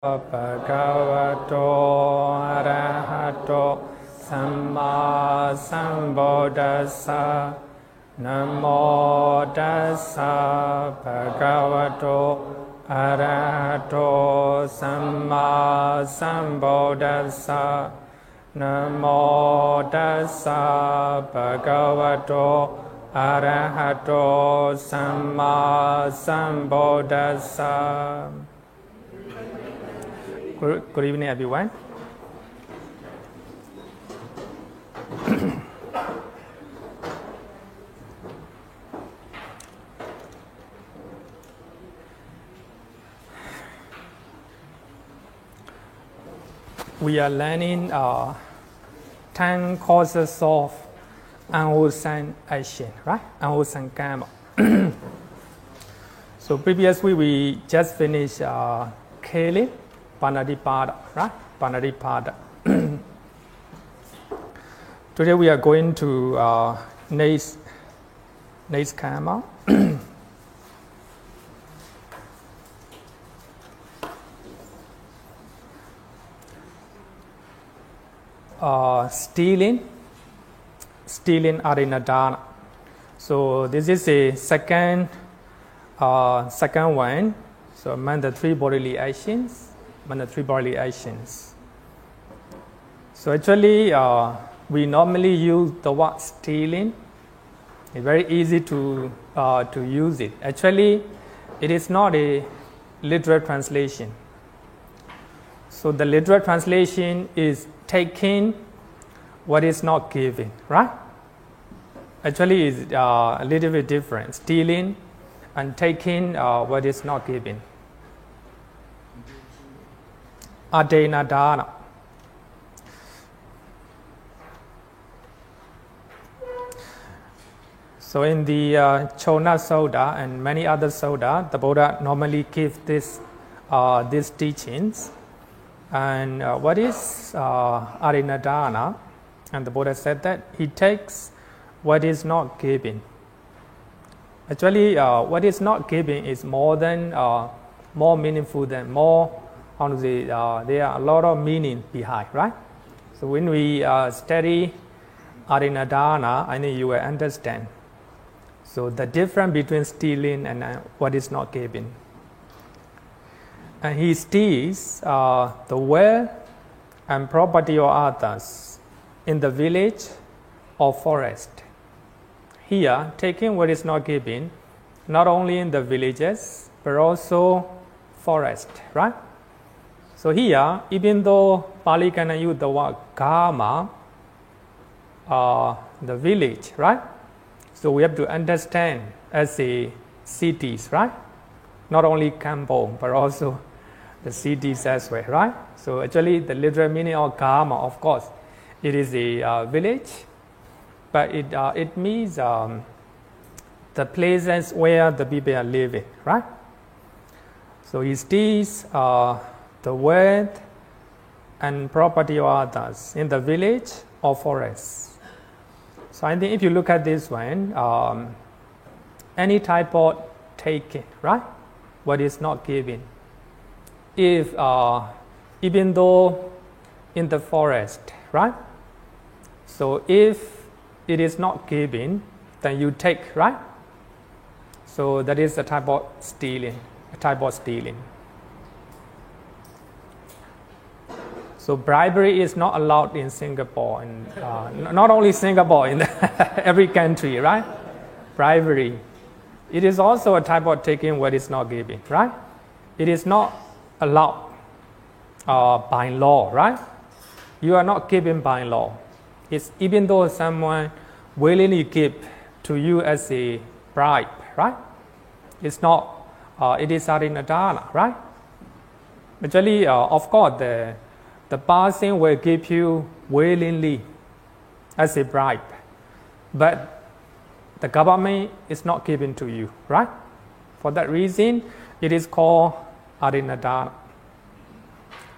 Bhagavato Arahato Samma Sambuddhassa Namo Tassa Bhagavato Arahato Samma Sambuddhassa Namo Tassa Bhagavato Arahato Samma Sambuddhassa. Good evening, everyone. We are learning 10 causes of unwholesome action, right? Unwholesome karma. So previously we just finished killing. Panadipada, right? Panadipada. Today we are going to next karma. Stealing arinadana. So this is a second one. So among the three bodily actions. So actually, we normally use the word stealing. It's very easy to use it. Actually, it is not a literal translation. So the literal translation is taking what is not given, right? Actually, it's a little bit different. Stealing and taking what is not given. Adenadana. So in the Chona Sutta and many other Sutta, the Buddha normally gives these teachings. And what is Arinadana? And the Buddha said that he takes what is not given. Actually, what is not given is more meaningful than more. There are a lot of meaning behind, right? So when we study Arinadana, I think you will understand. So the difference between stealing and what is not given. And he steals the wealth and property of others in the village or forest. Here, taking what is not given, not only in the villages, but also forest, right? So here, even though Pali cannot use the word karma, the village, right? So we have to understand as a cities, right? Not only Kampong, but also the cities as well, right? So actually the literal meaning of karma, of course, it is a village, but it means the places where the people are living, right? So he steals the wealth and property of others in the village or forest. So I think if you look at this one, any type of taking, right? What is not given. If even though in the forest, right? So if it is not given, then you take, right? So that is a type of stealing. So bribery is not allowed in Singapore, and not only Singapore, in every country, right? Bribery. It is also a type of taking what is not given, right? It is not allowed by law, right? You are not given by law. It's even though someone willingly give to you as a bribe, right? It's not. It is arinadana, right? Actually, of course, the person will give you willingly as a bribe, but the government is not given to you, right? For that reason, it is called arinadana.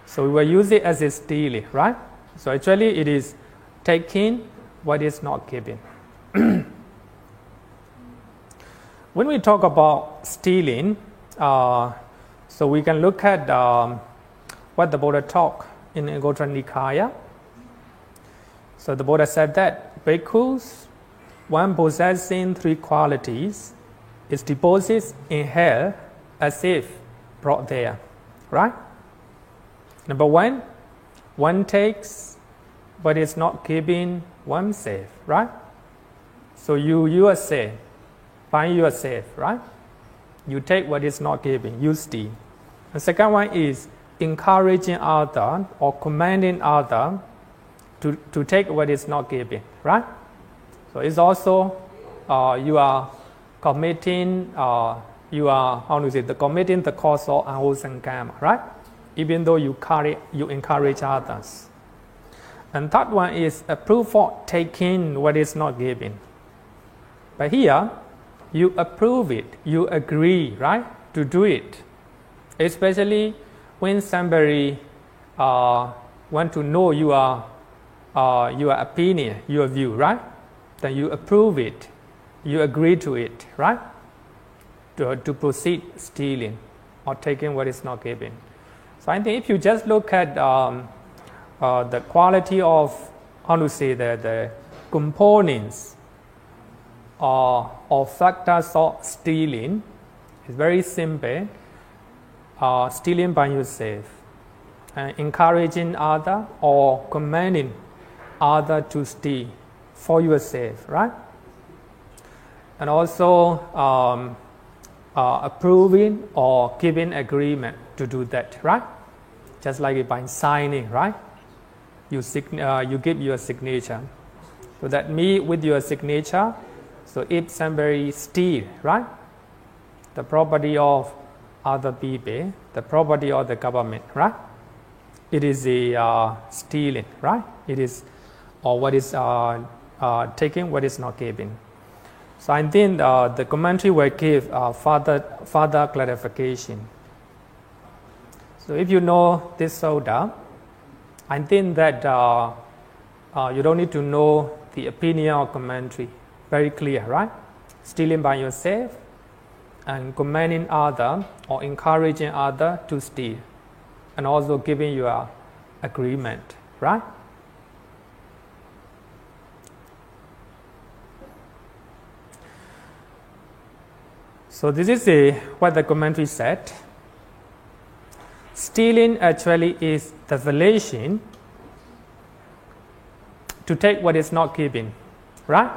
So we will use it as a stealing, right? So actually, it is taking what is not given. When we talk about stealing, so we can look at what the Buddha taught in Anguttara Nikaya. So the Buddha said that bhikkhus, one possessing three qualities, is deposited in hell as if brought there, right? Number one takes but is not giving oneself, right? So you are safe, find you are safe, right? You take what is not giving, you steal. The second one is encouraging other or commanding other to take what is not giving, right? So it's also you are committing, committing the cause of unwholesome karma, right? Even though you encourage others. And third one is a proof for taking what is not given. But here, you approve it, you agree, right, to do it. Especially when somebody want to know your opinion, your view, right? Then you approve it, you agree to it, right? To proceed stealing or taking what is not given. So I think if you just look at the quality of, the components or factors of stealing, it's very simple. Stealing by yourself, encouraging other or commanding other to steal for yourself, right? And also approving or giving agreement to do that, right? Just like by signing, right? You give your signature. So that me with your signature. So if somebody steal, right, the property of other people, the property of the government, right? It is a stealing, right? It is, or what is taking what is not given. So I think the commentary will give further clarification. So if you know this sutta, I think that you don't need to know the opinion or commentary. Very clear, right? Stealing by yourself and commanding other or encouraging other to steal, and also giving your agreement, right? So this is what the commentary said. Stealing actually is the volition to take what is not given, right,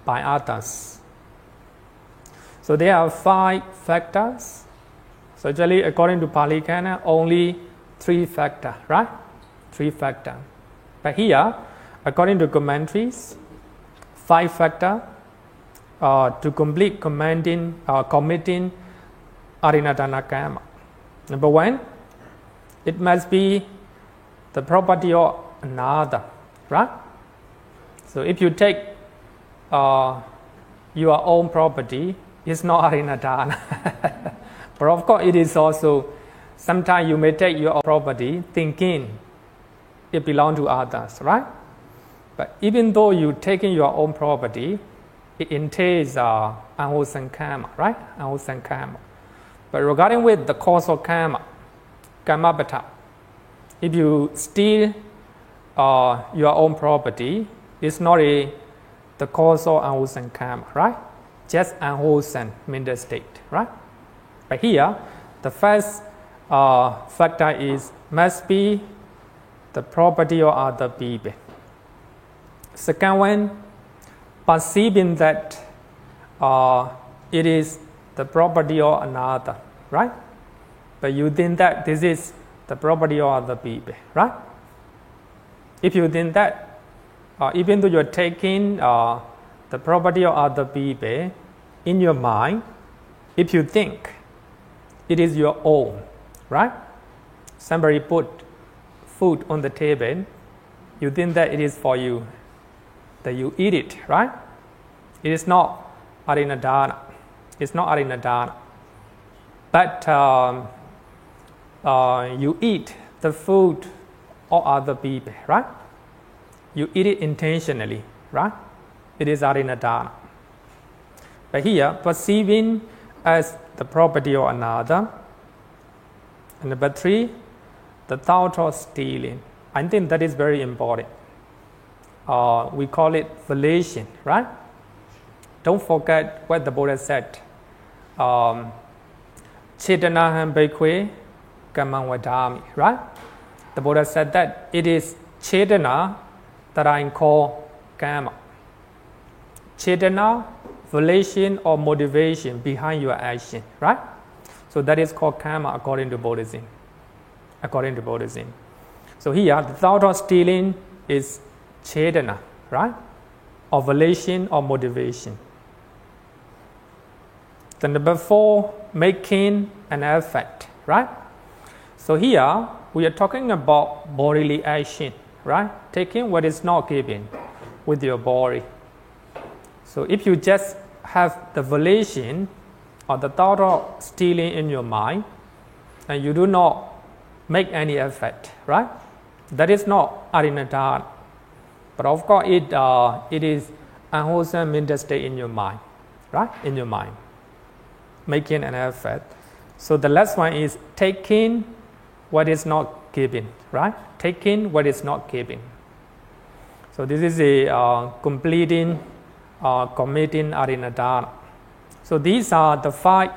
by others. So there are 5 factors. So actually, according to Pali Canon, only 3 factors, right? 3 factors. But here, according to commentaries, 5 factors to complete committing Arinadana karma. Number 1, it must be the property of another, right? So if you take your own property, it's not Arinadana. But of course, it is also, sometimes you may take your own property thinking it belongs to others, right? But even though you're taking your own property, it entails unwholesome karma, right? Unwholesome karma. But regarding with the cause of karma, karmabhata, if you steal your own property, it's not the cause of unwholesome karma, right? Just unwholesome mental state, right? But here, the first factor is must be the property of other people. Second one, perceiving that it is the property of another, right? But you think that this is the property of other people, right? If you think that, even though you're taking the property of other people in your mind, if you think it is your own, right? Somebody put food on the table, you think that it is for you, that you eat it, right? It is not Arinadana. It's not Arinadana. But you eat the food of other people, right? You eat it intentionally, right? It is Arinadana. But here, perceiving as the property of another. And number 3, the thought of stealing. I think that is very important. We call it volition, right? Don't forget what the Buddha said. Chetanaham bhikkhve kammam vadami, right? The Buddha said that it is chetana that I call karma. Chetana, volition or motivation behind your action, right? So that is called karma according to Buddhism. So here, the thought of stealing is chetana, right? Or volition or motivation. Then number 4, making an effort, right? So here, we are talking about bodily action, right? Taking what is not given with your body. So if you just have the volition or the thought of stealing in your mind, and you do not make any effort, right? That is not arinadhana. But of course, it is unwholesome mental state in your mind, right? In your mind, making an effort. So the last one is taking what is not given, right? Taking what is not given. So this is a completing, committing arinadhana. So these are the five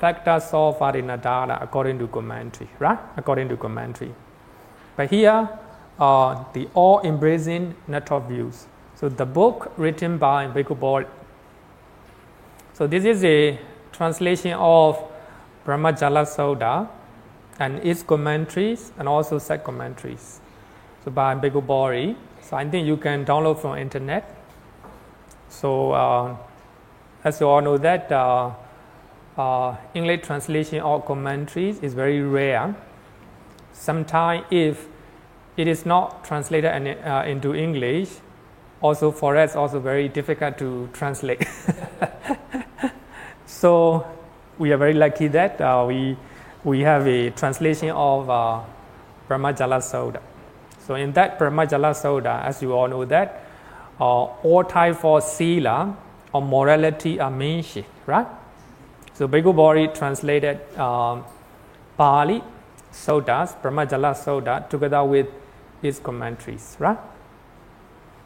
factors of arinadhana according to commentary, right? According to commentary. But here, the all-embracing natural views. So the book written by Bhikkhu Bodhi. So this is a translation of Brahmajala Sutta and its commentaries and also set commentaries. So by Bhikkhu Bodhi. So I think you can download from internet. So as you all know that English translation or commentaries is very rare. Sometimes if it is not translated into English, also for us also very difficult to translate. So we are very lucky that we have a translation of Brahmajala Sutta. So in that Brahmajala Sutta, as you all know that, all types of sila or morality are mentioned, right? So Bhikkhu Bodhi translated Pali Suttas, Brahmajala Sutta, together with its commentaries, right?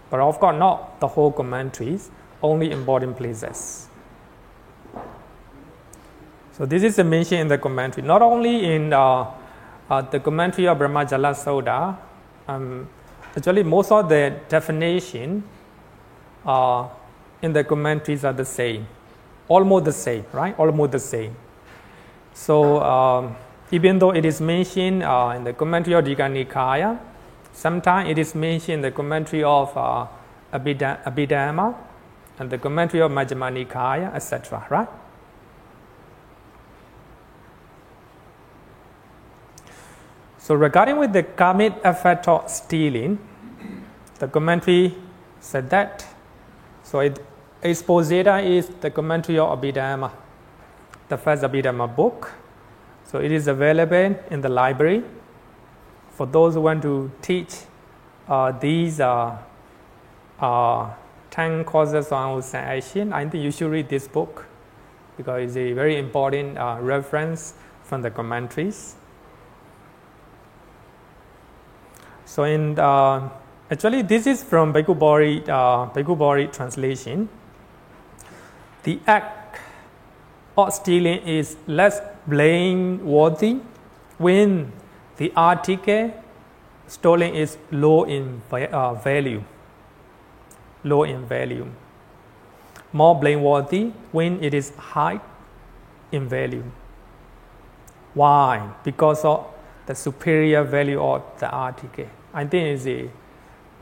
But of course not the whole commentaries, only important places. So this is a mention in the commentary, not only in the commentary of Brahmajala Sutta. Actually, most of the definition in the commentaries are the same, almost the same, right? Almost the same. So even though it is mentioned in the commentary of Digha Nikaya, sometimes it is mentioned in the commentary of Abhidhamma and the commentary of Majjhima Nikaya, etc., right? So regarding with the karmic effect of stealing, the commentary said that. So Exposita is the commentary of Abhidhamma, the first Abhidhamma book. So it is available in the library. For those who want to teach these 10 causes of unwholesome action, I think you should read this book because it's a very important reference from the commentaries. So in actually this is from Bhikkhu Bodhi translation. The act of stealing is less blameworthy when the article stolen is low in value. Low in value. More blameworthy when it is high in value. Why? Because of the superior value of the article. I think it's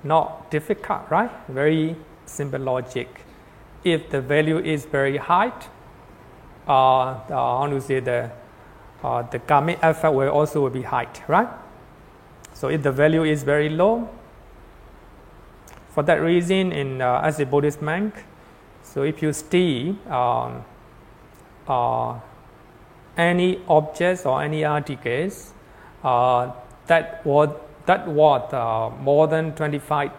not difficult, right? Very simple logic. If the value is very high, the karmic effect will also be high, right? So if the value is very low, for that reason, as a Buddhist monk, so if you steal any objects or any articles that was more than 25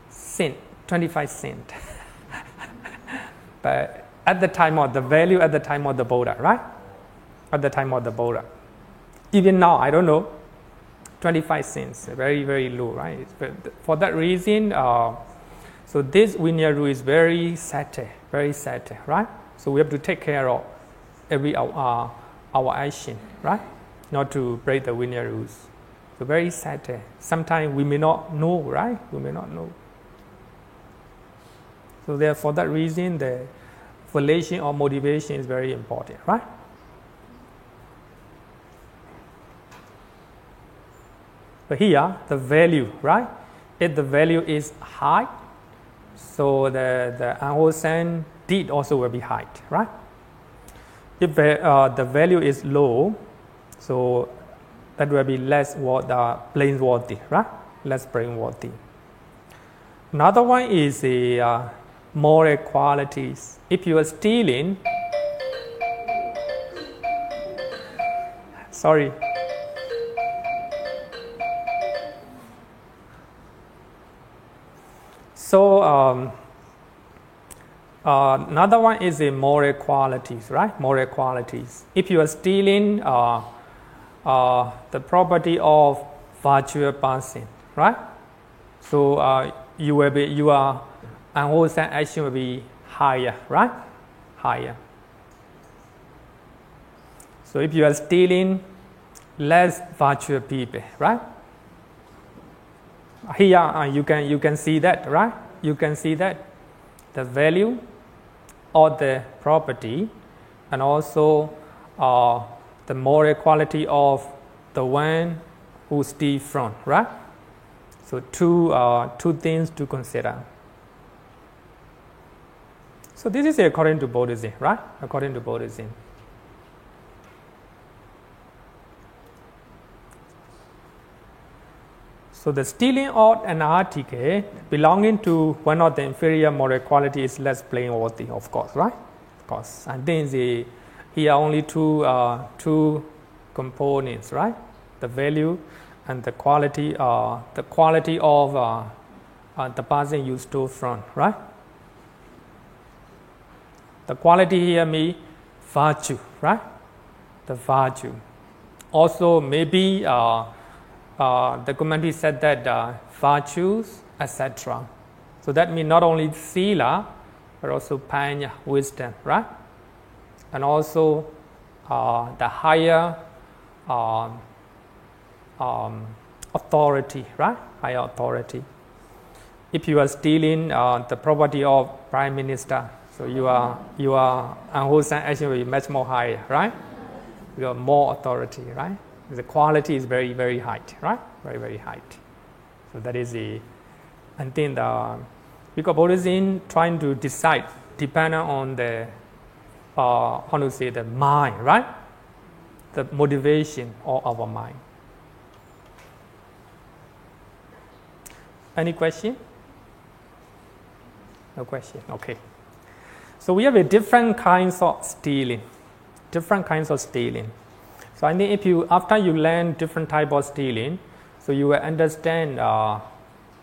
cent, but at the time of the value, at the time of the Buddha, right? At the time of the Buddha. Even now, I don't know, 25 cents, very, very low, right? But for that reason, so this Vinaya rule is very subtle, right? So we have to take care of every our action, right? Not to break the Vinaya rules. So very subtle. Sometimes we may not know, right? We may not know. So therefore, for that reason, the volition or motivation is very important, right? But here, the value, right? If the value is high, so the unwholesome deed also will be high, right? If the value is low, so that will be less blameworthy, right? Less blameworthy. Another one is the moral qualities. If you are stealing, sorry. So another one is the moral qualities, right? Moral qualities. If you are stealing the property of virtuous person, right? So your unwholesome action will be higher, right? Higher. So if you are stealing less virtuous people, right? Here you can see that, right? You can see that the value of the property and also the moral quality of the one who steals from, right? So two things to consider. So this is according to Buddhism, right? According to Buddhism. So the stealing of an article belonging to one of the inferior moral quality is less blameworthy, of course, right? Of course. And then here are only two components, right? The value and the quality of the person you stole from, right? The quality here means virtue, right? The virtue. Also, maybe the commentary said that virtues, etc. So that means not only sila, but also panya, wisdom, right? And also the higher authority, right? Higher authority. If you are stealing the property of prime minister, so your unwholesome action will be much more higher, right? You have more authority, right? The quality is very, very high, right? Very, very high. So that is and then because Buddhism trying to decide depending on the the mind, right? The motivation of our mind. Any question? No question. Okay. So we have different kinds of stealing. Different kinds of stealing. So I think after you learn different type of stealing, so you will understand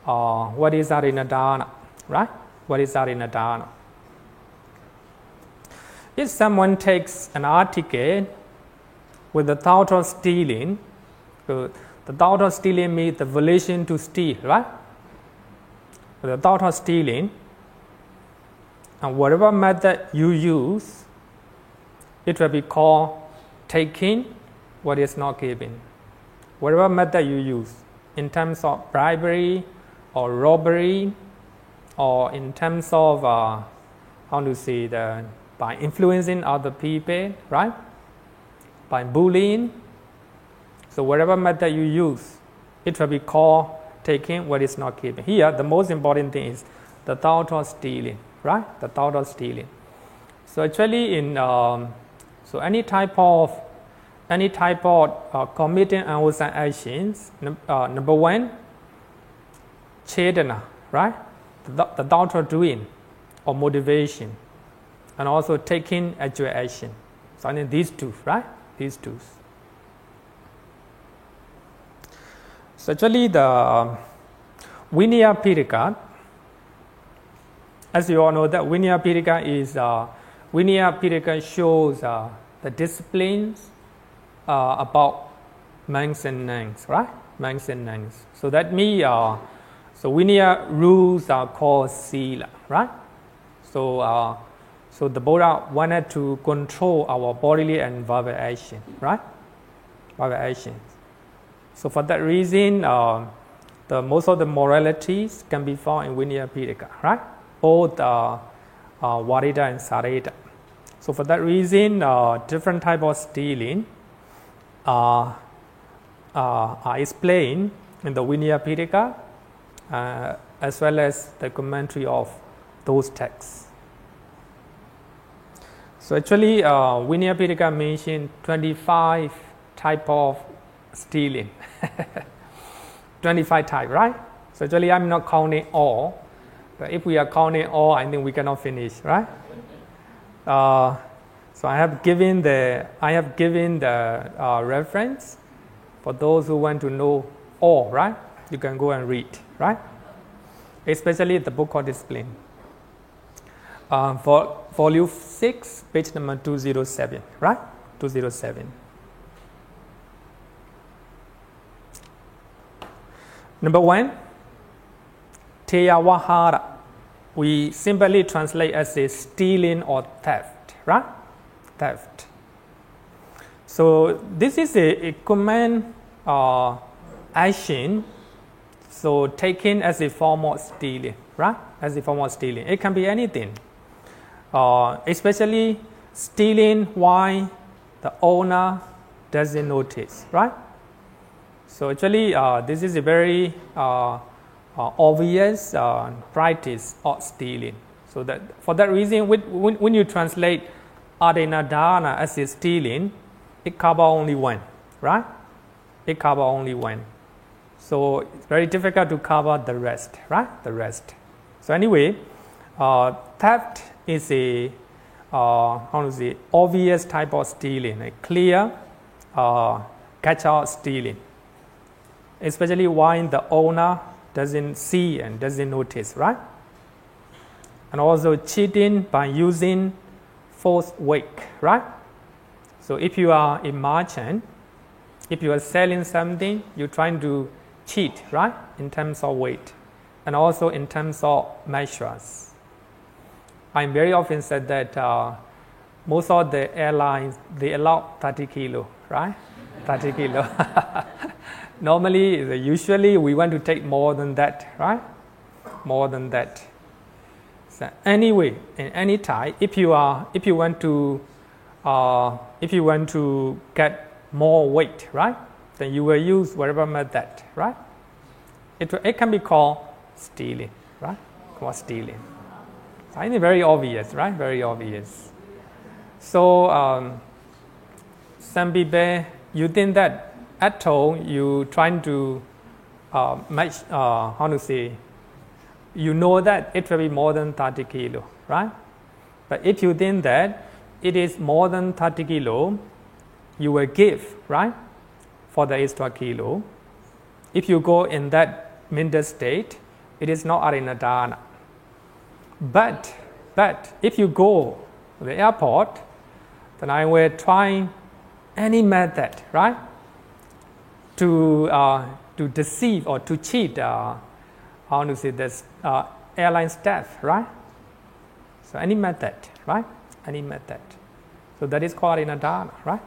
what is arinadana, right? What is arinadana? If someone takes an article with the thought of stealing, so the thought of stealing means the volition to steal, right? With the thought of stealing, and whatever method you use, it will be called taking what is not given. Whatever method you use, in terms of bribery or robbery, or in terms of by influencing other people, right? By bullying. So whatever method you use, it will be called taking what is not given. Here, the most important thing is the thought of stealing, right? The thought of stealing. So actually, in so any type of committing unwholesome actions, number one, chetana, right? The thought of doing or motivation, and also taking actual action. So I mean these two, right? These two. So actually the Vinaya Pitaka, as you all know that Vinaya Pitaka is Vinaya Pitaka shows the disciplines about monks and nuns, right? Monks and nuns. So that means, so Vinaya rules are called sila, right? So, so the Buddha wanted to control our bodily and verbal action, right? Verbal actions. So for that reason, most of the moralities can be found in Vinaya Pitaka, right? Both Varita and Sarita. So for that reason, different type of stealing are explained in the Vinaya Pitaka as well as the commentary of those texts. So actually, Vinaya Pitaka mentioned 25 type of stealing. 25 type, right? So actually, I'm not counting all. But if we are counting all, I think we cannot finish, right? So I have given the reference for those who want to know all, right? You can go and read, right? Especially the book called Discipline. For volume 6, page number 207, right? 207. Number 1, Teyavahara. We simply translate as a stealing or theft, right? Theft. So this is a command action, so taken as a form of stealing, right? As a form of stealing. It can be anything, especially stealing while the owner doesn't notice, right? So actually, this is a very obvious practice of stealing. So that for that reason, when you translate adinadana as a stealing, it covers only one, right? It covers only one. So it's very difficult to cover the rest, right? The rest. So anyway, theft is a obvious type of stealing, a clear catch-out stealing, especially when the owner doesn't see and doesn't notice, right? And also cheating by using false weight, right? So if you are a merchant, if you are selling something, you're trying to cheat, right? In terms of weight and also in terms of measures. I very often said that most of the airlines, they allow 30 kilo, right? 30 kilo. Normally, usually we want to take more than that, right? More than that. So anyway, in any type, if you want to get more weight, right? Then you will use whatever method, right? It can be called stealing, right? Called stealing. So I think very obvious, right? Very obvious. So some people, you think that at all you trying to match, you know that it will be more than 30 kilo, right? But if you think that it is more than 30 kilo, you will give, right? For the extra kilo. If you go in that mental state, it is not arinadana. But if you go to the airport, then I will try any method, right? To deceive or to cheat, this airline staff, right? So any method, right? Any method. So that is called arinadana, right?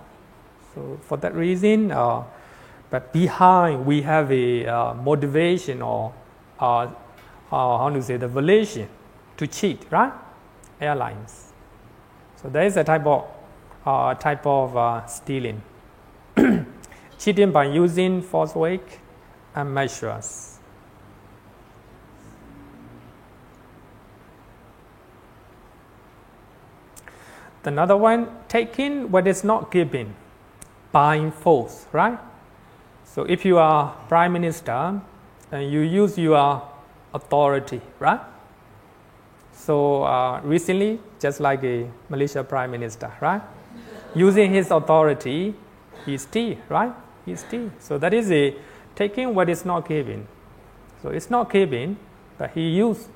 So for that reason, but behind we have a motivation or the volition to cheat, right? Airlines. So there is a type of stealing. Cheating by using false weight and measures. Another one, taking what is not given by force, right? So if you are Prime Minister and you use your authority, right? So recently, just like a Malaysia Prime Minister, right? Using his authority, he steal, right? He steal. So that is a taking what is not given. So it's not given, but he used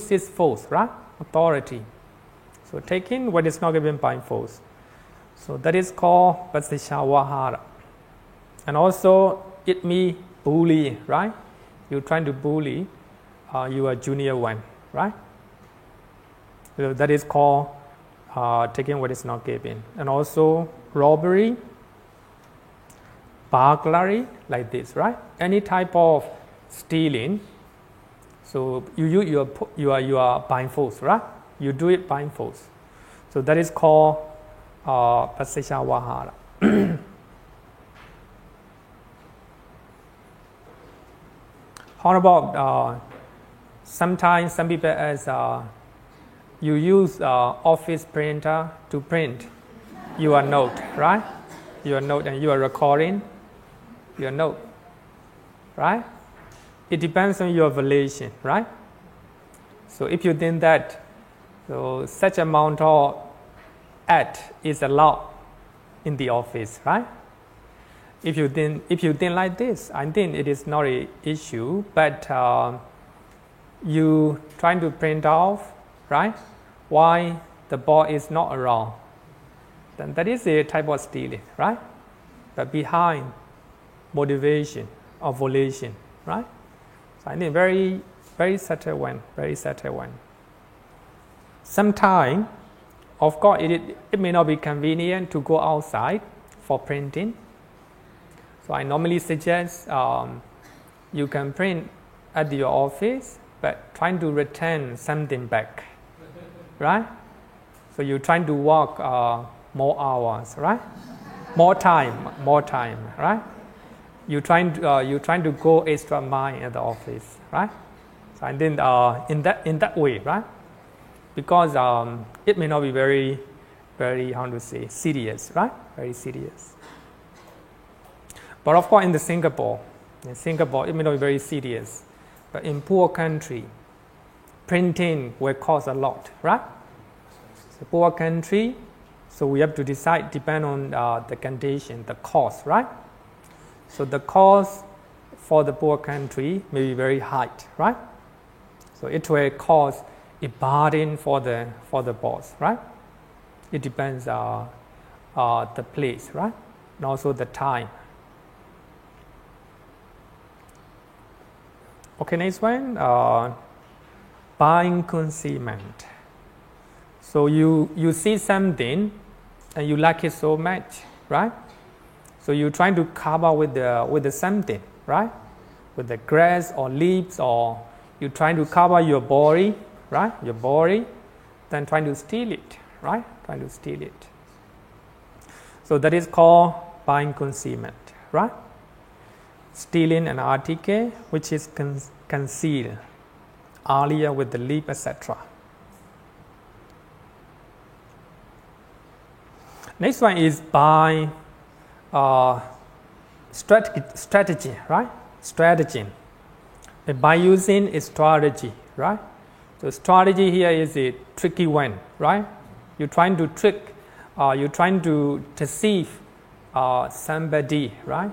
his force, right? Authority. So taking what is not given by force. So that is called Pasishavahara. And also it means bully, right? You're trying to bully your junior one, right? So that is called taking what is not given. And also robbery, burglary, like this, right? Any type of stealing. So you are blindfold, right? You do it blindfold. So that is called pasesha vahara. How about sometimes some people as you use office printer to print your note, right? Your note, and you are recording your note, right? It depends on your valuation, right? So if you think that, so such amount of ad is allowed in the office, right? If you think like this, I think it is not an issue, but you trying to print off, right? Why the boss is not around? Then that is a type of stealing, right? But behind motivation or volition, right? So I think very, very subtle one, very subtle one. Sometimes, of course, it may not be convenient to go outside for printing. So I normally suggest you can print at your office, but trying to return something back, right? So you're trying to work more hours, right? More time, right? You're trying to go extra mile at the office, right? So I think in that way, right? Because it may not be very, very, how to say, serious, right? Very serious. But of course, in Singapore, it may not be very serious. But in poor country, printing will cost a lot, right? So poor country, so we have to decide, depend on the condition, the cost, right? So the cost for the poor country may be very high, right? So it will cost a burden for the boss, right? It depends the place, right? And also the time. Okay, next one, buying concealment. So you see something and you like it so much, right? So you're trying to cover with the something, right? With the grass or leaves, or you're trying to cover your body, right? Your body, then trying to steal it, right? Trying to steal it. So that is called buying concealment, right? Stealing an article which is concealed earlier with the leaf, etc. Next one is by strategy, right? Strategy. By using a strategy, right? So strategy here is a tricky one, right? You're trying to trick, you're trying to deceive somebody, right?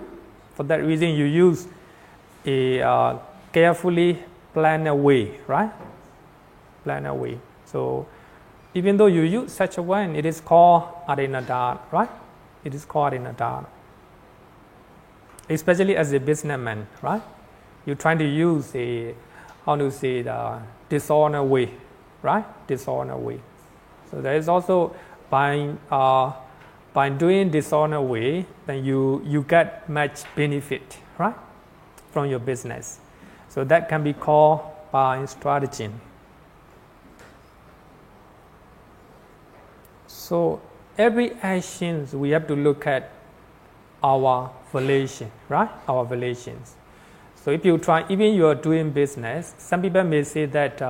For that reason, you use a carefully planned way, right? Planned way. So even though you use such a one, it is called adinadana, right? It is called adinadana. Especially as a businessman, right? You're trying to use a, how to say, the dishonest way, right? Dishonest way. So there is also by doing dishonest way, then you get much benefit, right, from your business. So that can be called buying strategy. So every actions we have to look at our valuation, right? Our valuations. So if you try, even you are doing business, some people may say that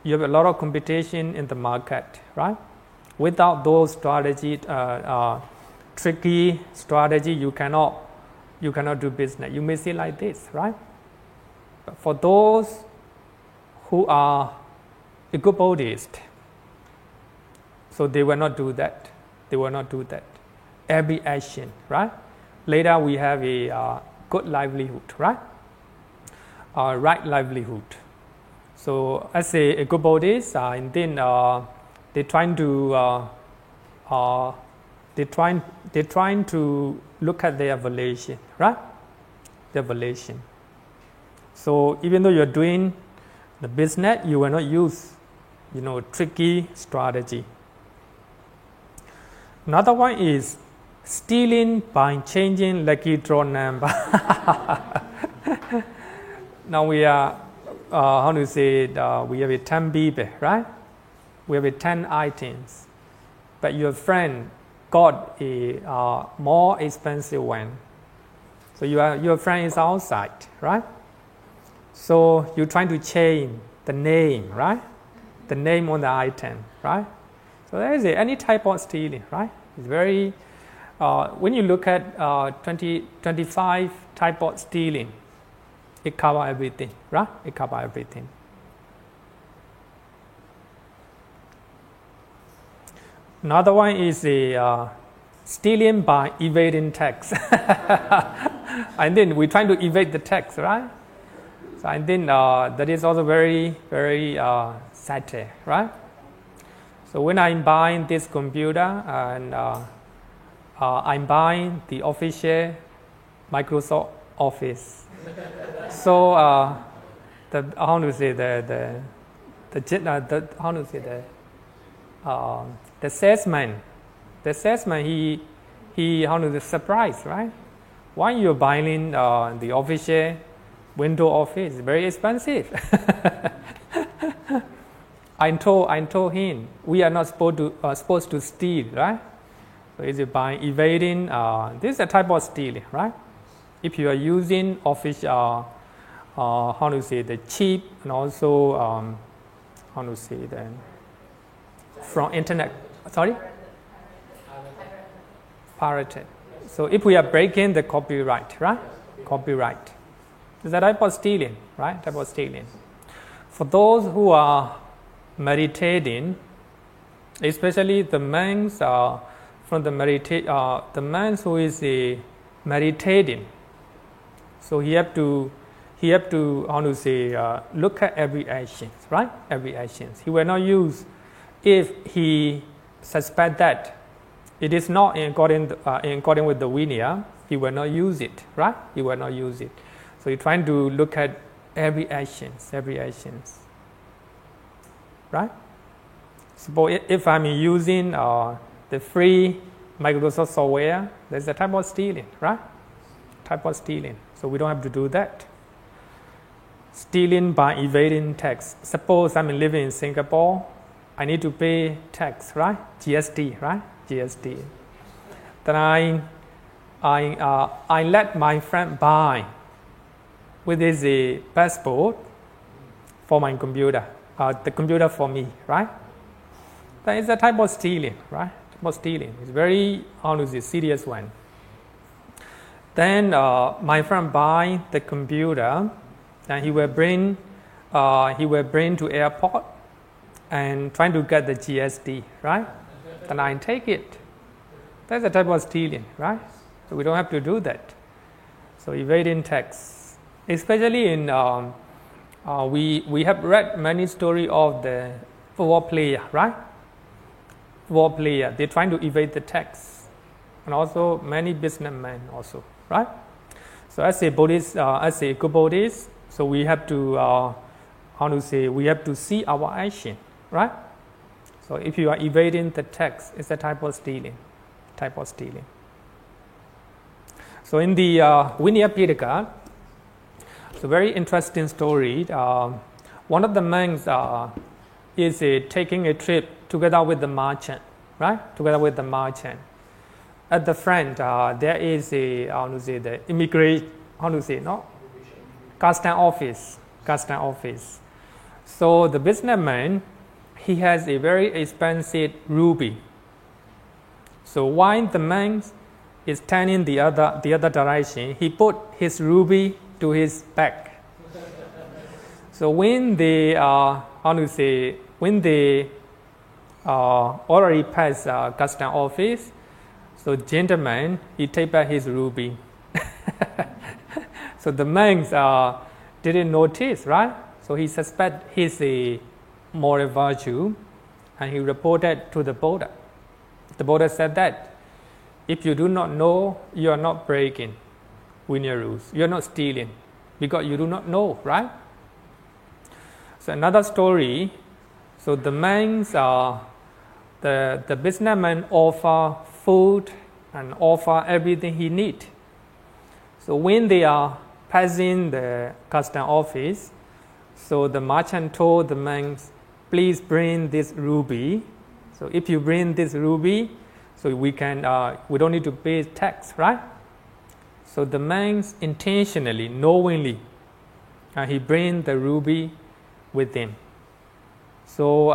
you have a lot of competition in the market, right? Without those strategy, tricky strategy, you cannot do business. You may say like this, right? But for those who are ego-Buddhist, so they will not do that. They will not do that. Every action, right? Later we have a good livelihood, right? Right livelihood. So as a ego-Buddhist, and then they're trying to look at their valuation, right? Their valuation. So even though you're doing the business, you will not use, tricky strategy. Another one is stealing by changing lucky draw number. Now we are, we have a 10 people, right? We have a 10 items, but your friend got a more expensive one. So your friend is outside, right? So you're trying to change the name, right? The name on the item, right? So there is any type of stealing, right? It's very, when you look at 25 type of stealing, it covers everything, right? It covers everything. Another one is a stealing by evading tax. And then we're trying to evade the tax, right? So and then that is also very, very sad, right? So when I'm buying this computer and I'm buying the official Microsoft Office, so the salesman, he surprised, right? Why you're buying the official Windows Office? Very expensive. I told him we are not supposed to steal, right? So is it by evading? This is a type of stealing, right? If you are using official, the cheap and also from internet. Sorry? Pirated. So if we are breaking the copyright, right? Copyright. It's a type of stealing, right? Type of stealing. For those who are meditating, especially the monks from the man who is meditating. So he have to look at every action, right? Every action. He will not use if he suspect that it is not in accordance with the Vinaya, he will not use it, right? He will not use it. So you're trying to look at every actions, right? Suppose if I'm using the free Microsoft software, there's a type of stealing, right? Type of stealing. So we don't have to do that. Stealing by evading tax. Suppose I'm living in Singapore, I need to pay tax, right? GST, right? GST. Then I let my friend buy with his passport for my computer, the computer for me, right? That is a type of stealing, right? Type of stealing. It's very serious one. Then my friend buy the computer, and he will bring to airport and trying to get the GST, right? Then I take it. That's a type of stealing, right? So we don't have to do that. So evading tax, especially in we have read many stories of the football player, right? Football player, they're trying to evade the tax, and also many businessmen also, right? So as a Buddhist, as a good Buddhist, so we have to we have to see our action, right? So if you are evading the tax, it's a type of stealing. So in the Vinaya Pitaka, it's a very interesting story. One of the monks is taking a trip together with the merchant, right? Together with the merchant. At the front, there is the immigration, custom office. So the businessman, he has a very expensive ruby. So while the monk is turning the other direction, he put his ruby to his back. So when they already pass custom office, so gentleman, he take back his ruby. So the monks didn't notice, right? So he suspect his moral virtue, and he reported to the Buddha. The Buddha said that If you do not know, you are not breaking Vinaya rules. You are not stealing because you do not know, right? So another story. So the monks the businessman offer food and offer everything he need. So when they are passing the custom office, so the merchant told the monks, please bring this ruby. So if you bring this ruby, so we don't need to pay tax, right? So the monks intentionally, knowingly, he bring the ruby with him. So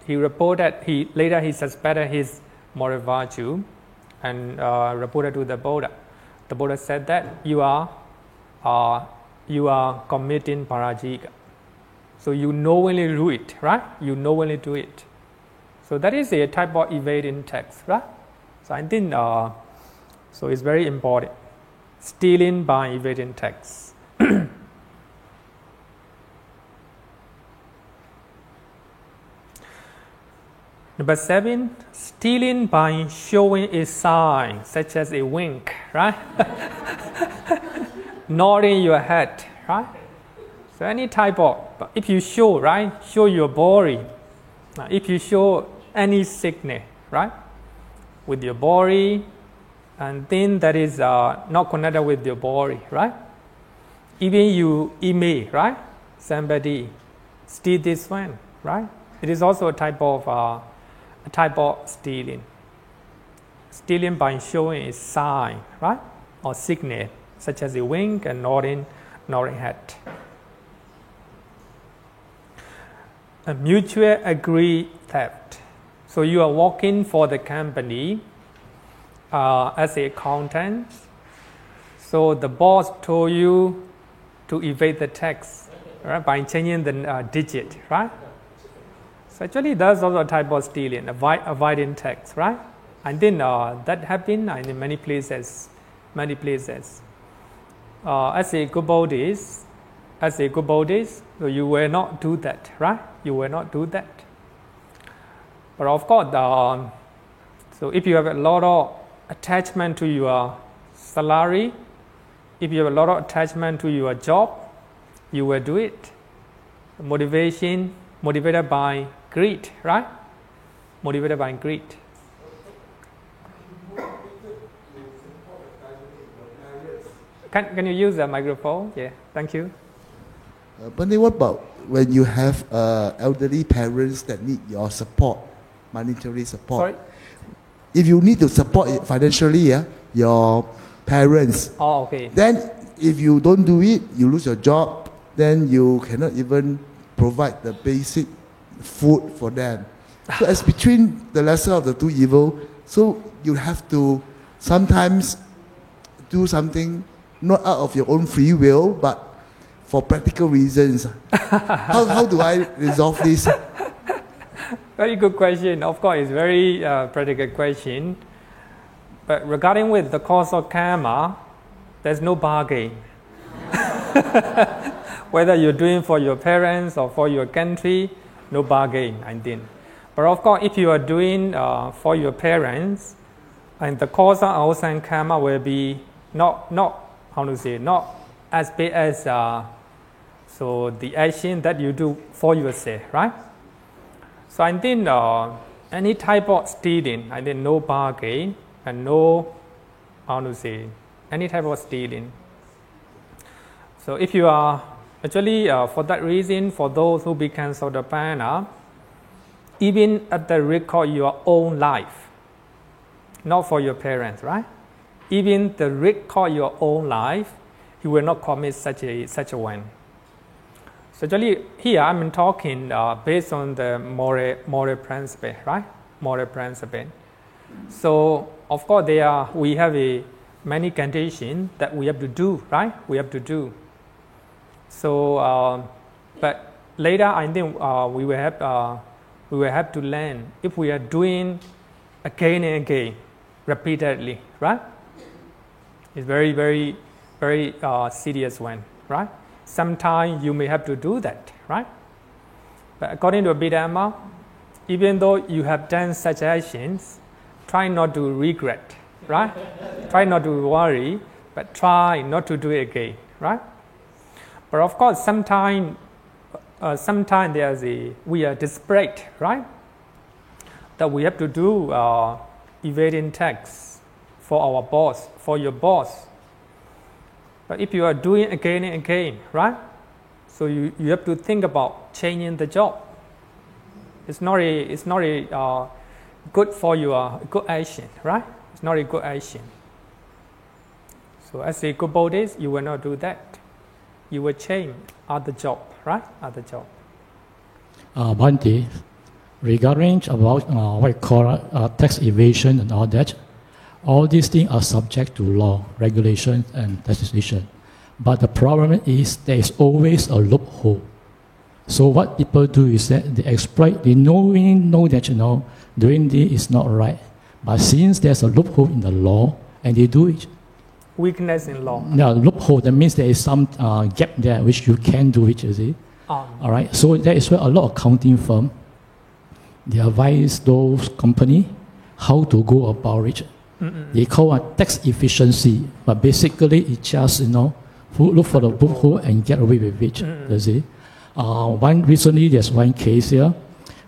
he reported, later he suspected his moral virtue and reported to the Buddha. The Buddha said that you are committing parajika. So you knowingly do it, right? You knowingly do it. So that is a type of evading tax, right? So I think so it's very important. Stealing by evading tax. Number 7, stealing by showing a sign, such as a wink, right? Nodding your head, right? So any type of, if you show, right, show your body. If you show any sickness, right, with your body, and then that is not connected with your body, right? Even you email, right, somebody, steal this one, right? It is also a type of stealing. Stealing by showing a sign, right, or signal, such as a wink and nodding head. A mutual agreed theft. So you are working for the company as an accountant. So the boss told you to evade the tax, right, by changing the digit, right? So actually, that's also a type of stealing, avoiding tax, right? And then that happened in many places. As a good Buddhist, so you will not do that, right? You will not do that. But of course, so if you have a lot of attachment to your salary, if you have a lot of attachment to your job, you will do it. Motivated by greed, right? Motivated by greed. Can you use the microphone? Yeah, thank you. But what about when you have elderly parents that need your support, monetary support? Sorry? If you need to support financially, your parents. Oh, okay. Then if you don't do it, you lose your job. Then you cannot even provide the basic food for them. So as between the lesser of the two evils, so you have to sometimes do something not out of your own free will, but for practical reasons. How do I resolve this? Very good question. Of course, it's very practical question. But regarding with the cause of karma, there's no bargain. Whether you're doing for your parents or for your country, no bargain, I think. But of course, if you are doing for your parents, and the cause of outside karma will be not as big as so the action that you do for yourself, right? So I think any type of stealing, I think no bargain and no, any type of stealing. So if you are actually for that reason, for those who become Sotapanna, even at the risk of your own life, not for your parents, right? Even the risk of your own life, you will not commit such a one. So actually, here I'm talking based on the moral principle, right? Moral principle. So of course, we have many conditions that we have to do, right? We have to do. So, but later I think we will have to learn if we are doing again and again, repeatedly, right? It's very, very, very serious one, right? Sometimes you may have to do that, right? But according to Abhidhamma, even though you have done such actions, try not to regret. right? Try not to worry, but try not to do it again, right? But of course, sometimes we are desperate, right? That we have to do evading tax for our boss, for your boss. But if you are doing again and again, right? So you have to think about changing the job. It's not a good for your good action, right? It's not a good action. So as a good Buddhist, you will not do that. You will change other job, right? Other job. Bhante, regarding about what we call tax evasion and all that, all these things are subject to law, regulation, and legislation. But the problem is there is always a loophole. So what people do is that they exploit, they know that doing this is not right. But since there's a loophole in the law, and they do it. Weakness in law. Yeah, loophole, that means there is some gap there which you can do it, you see. All right, so that is where a lot of accounting firms, they advise those companies how to go about it. They call it tax efficiency, but basically it's just, look for the loophole and get away with it, you see. Recently, there's one case here.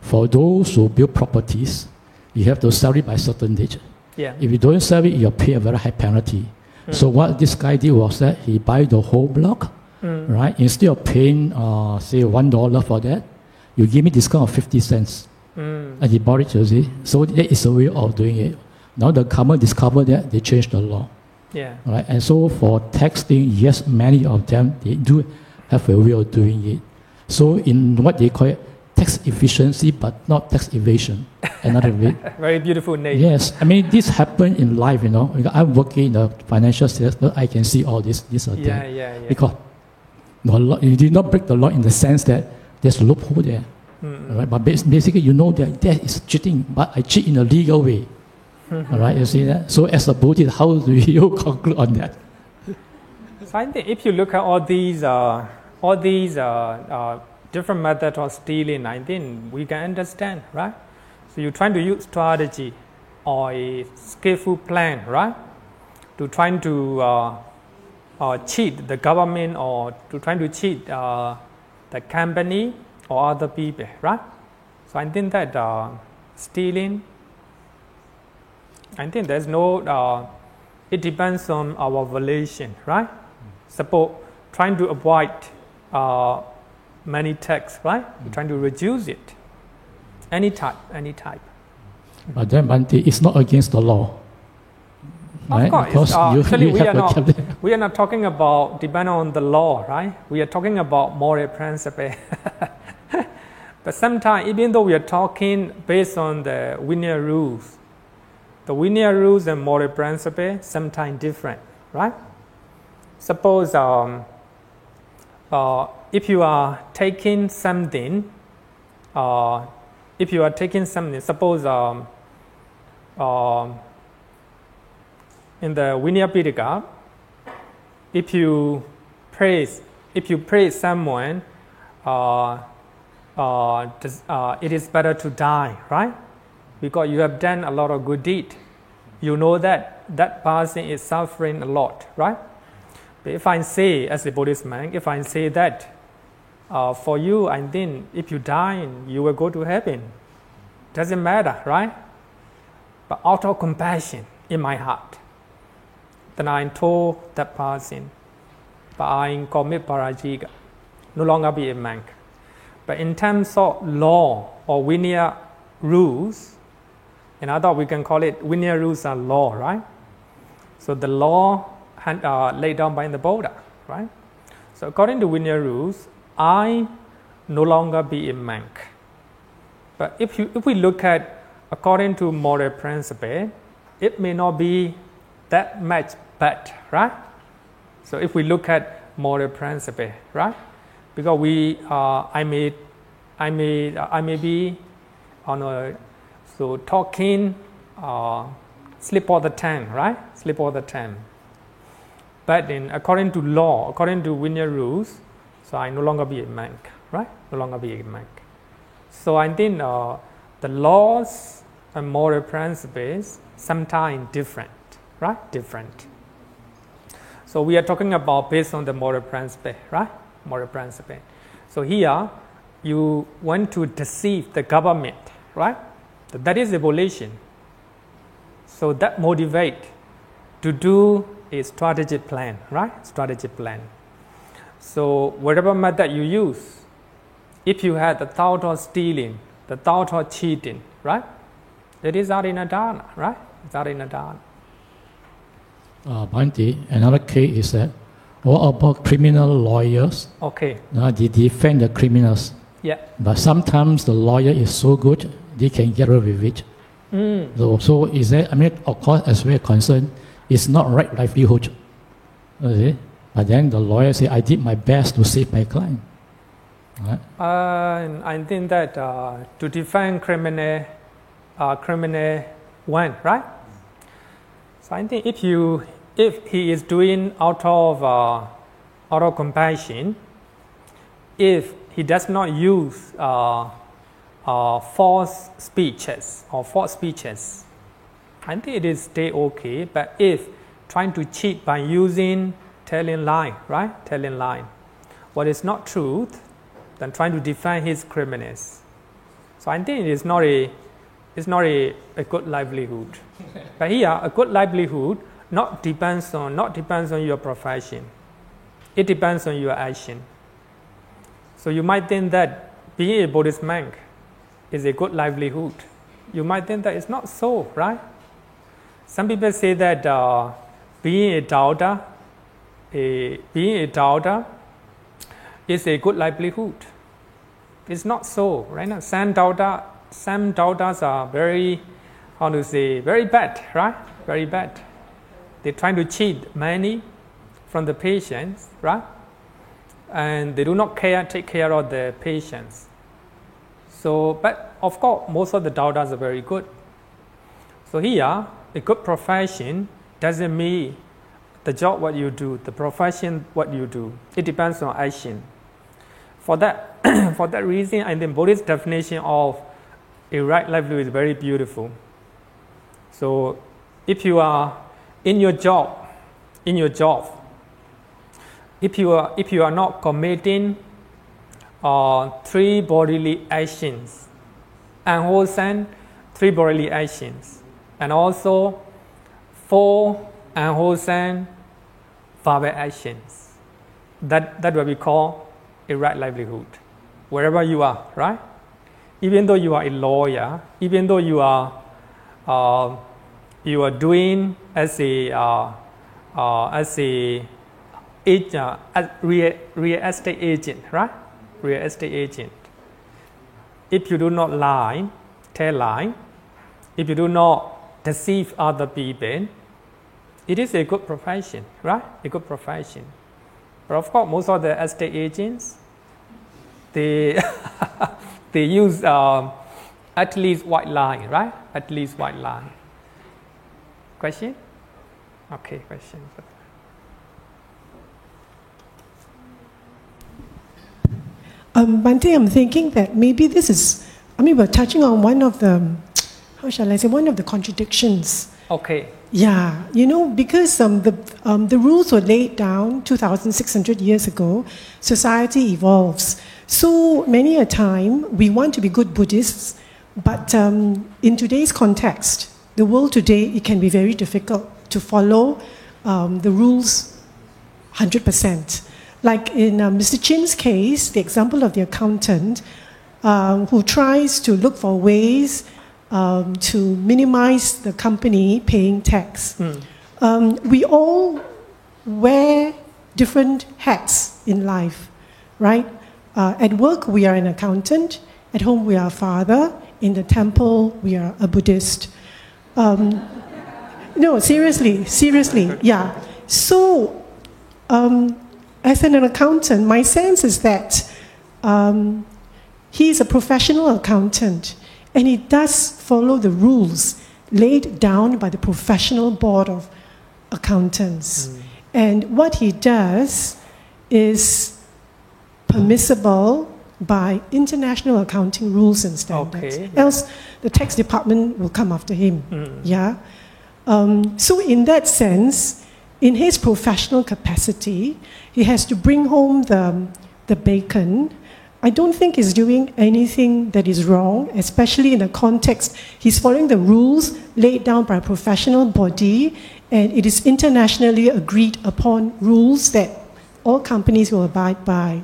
For those who build properties, you have to sell it by certain date. Yeah. If you don't sell it, you pay a very high penalty. So what this guy did was that he buy the whole block, right? Instead of paying, say, $1 for that, you give me discount of 50 cents. And he bought it, you see. So that is a way of doing it. Now the government discovered that, they changed the law. Yeah. Right? And so for tax thing, yes, many of them, they do have a way of doing it. So in what they call it, tax efficiency, but not tax evasion. Another way. Very beautiful name. Yes, I mean, this happen in life, I'm working in the financial sector, I can see all this are there. Yeah. Because you did not break the law in the sense that there's a loophole there. Right? But basically, that is cheating, but I cheat in a legal way. All right, you see that? So as a Buddhist, how do you conclude on that? So I think if you look at all these different methods of stealing, I think we can understand, right? So you're trying to use strategy or a skillful plan, right? To trying to cheat the government or to trying to cheat the company or other people, right? So I think that stealing, I think there's no, it depends on our relation, right? Suppose trying to avoid many tax, right? We're trying to reduce it. Any type. But then, Bhante, it's not against the law. Of right? course. Actually, have we are not talking about depending on the law, right? We are talking about moral principle. But sometimes, even though we are talking based on the Vinaya rules, the Vinaya rules and moral principle sometimes different, right? Suppose if you are taking something, suppose in the Vinaya Pitaka, if you praise someone, it is better to die, right? Because you have done a lot of good deed. You know that person is suffering a lot, right? But if I say, as a Buddhist monk, if I say that for you, I think if you die, you will go to heaven. Doesn't matter, right? But out of compassion in my heart, then I told that person, but I commit parajika, no longer be a monk. But in terms of law or Vinaya rules, and I thought we can call it Vinaya rules are law, right? So the law laid down by the Buddha, right? So according to Vinaya rules, I no longer be a monk. But if we look at according to moral principle, it may not be that much bad, right? So if we look at moral principle, right? Because I may be on a talking slip all the time, right? Slip all the time. But then according to law, according to Vinaya rules, so I no longer be a monk, right? No longer be a monk. So I think the laws and moral principles sometimes different. right? Different. So we are talking about based on the moral principle, right? Moral principle. So here, you want to deceive the government, right? That is evolution. So that motivate to do a strategic plan, right? Strategic plan. So whatever method you use, if you had the thought of stealing, the thought of cheating, right? It is arinadana, right? It's arinadana. Bhante, another case is that what about criminal lawyers? Okay. They defend the criminals. Yeah. But sometimes the lawyer is so good, they can get away with it. So is that, I mean, of course, as we're concerned, it's not right livelihood. Okay? But then the lawyer say, I did my best to save my client. Right? I think that to define criminal one, right? So I think if he is doing out of compassion, if he does not use false speeches, I think it is stay okay. But if trying to cheat by using telling lie, right? Telling lie, what is not truth, then trying to define his criminals. So I think it is not a good livelihood. But here, a good livelihood not depends on your profession. It depends on your action. So you might think that being a Buddhist monk is a good livelihood. You might think that it's not so, right? Some people say that being a doubter is a good livelihood. It's not so, right? Now, some doubters are very bad, right? Very bad. They're trying to cheat money from the patients, right? And they do not take care of the patients. So, but of course, most of the doubters are very good. So here, a good profession doesn't mean the job what you do, the profession what you do. It depends on action. For that, for that reason, I think Buddhist definition of a right livelihood is very beautiful. So, if you are in your job, if you are not committing 3 bodily actions, unwholesome 3 bodily actions, and also 4 unwholesome verbal actions, that what we call a right livelihood, wherever you are, right? Even though you are a lawyer, even though you are doing as a real estate agent, right? Real estate agent. If you do not lie, tell lie, if you do not deceive other people, it is a good profession, right? A good profession. But of course, most of the estate agents, they use at least white line, right? At least white line. Question? Okay, question. Bhante, I'm thinking that maybe this is, we're touching on one of the, one of the contradictions. Okay. Yeah, because the rules were laid down 2,600 years ago, society evolves. So many a time, we want to be good Buddhists, but in today's context, the world today, it can be very difficult to follow the rules 100%. Like in Mr. Chin's case, the example of the accountant who tries to look for ways to minimize the company paying tax. We all wear different hats in life, right? At work, we are an accountant. At home, we are a father. In the temple, we are a Buddhist. No, seriously, yeah. So, as an accountant, my sense is that he is a professional accountant, and he does follow the rules laid down by the professional board of accountants. And what he does is permissible by international accounting rules and standards. Okay. Else, the tax department will come after him. Yeah. So in that sense, in his professional capacity, he has to bring home the bacon. I don't think he's doing anything that is wrong, especially in the context. He's following the rules laid down by a professional body, and it is internationally agreed upon rules that all companies will abide by,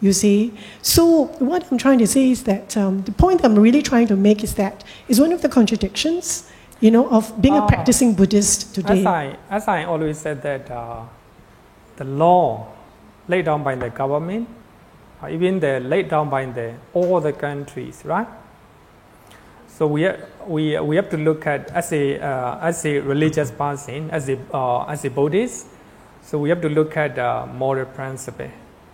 you see. So what I'm trying to say is that the point I'm really trying to make is that is one of the contradictions, you know, of being a practicing Buddhist today. As I always said that the law laid down by the government, even laid down by all the countries, right? So we have to look at as a religious person, as a Buddhist. So we have to look at moral principle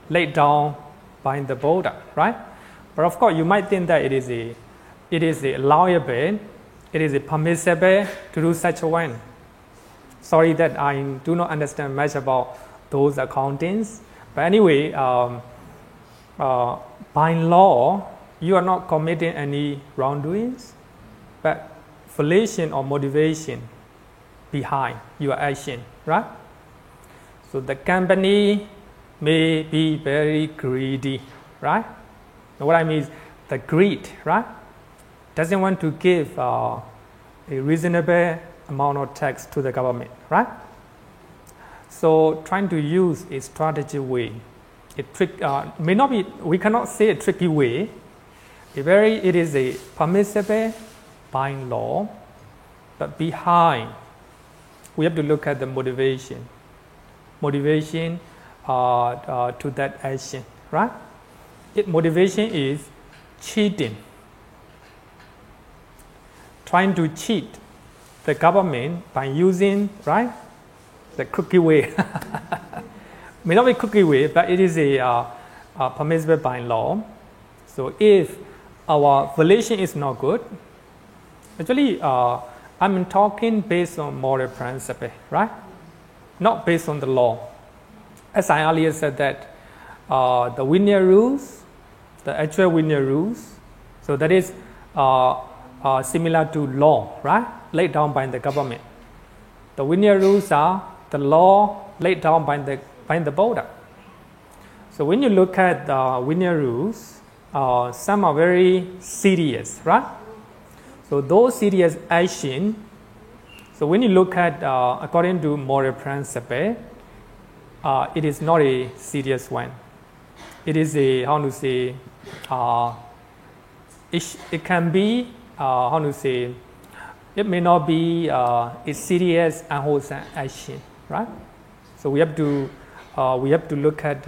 laid down by the Buddha, right? But of course, you might think that it is allowable, it is permissible to do such a one. Sorry that I do not understand much about those accountings, but anyway. By law, you are not committing any wrongdoings, but volition or motivation behind your action, right? So the company may be very greedy, right? Now what I mean is the greed, right? Doesn't want to give a reasonable amount of tax to the government, right? So trying to use a strategic way. May not be, we cannot say a tricky way. It is a permissible by law, but behind, we have to look at the motivation to that action, right? Motivation is cheating, trying to cheat the government by using, right, the crooked way. May not be crooked way, but it is a permissible by law. So if our volition is not good, actually I'm talking based on moral principle, right? Not based on the law. As I earlier said that the Vinaya rules, the actual Vinaya rules, so that is similar to law, right? Laid down by the government. The Vinaya rules are the law laid down by the Buddha. So when you look at the Vinaya rules, some are very serious, right? So those serious action, so when you look at according to moral principle, it is not a serious one. It is a, how to say, it can be, how to say, it may not be a serious unwholesome action, right? So we have to look at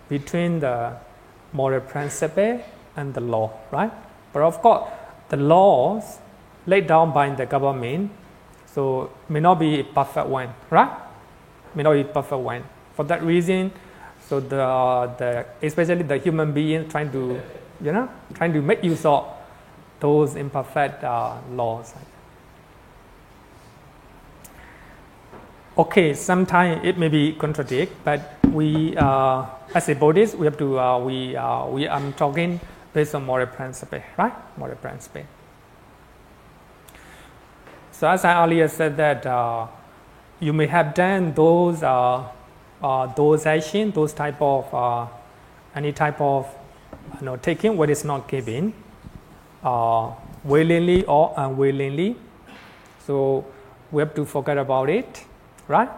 between the moral principle and the law, right? But of course, the laws laid down by the government, so may not be a perfect one, right? May not be a perfect one. For that reason, so the especially the human being trying to make use of those imperfect laws. Okay, sometimes it may be contradict, but we, as a Buddhist, we have to, I'm talking based on moral principle, right? Moral principle. So as I earlier said that you may have done those actions, those type of, any type of, taking what is not given, willingly or unwillingly. So we have to forget about it. Right?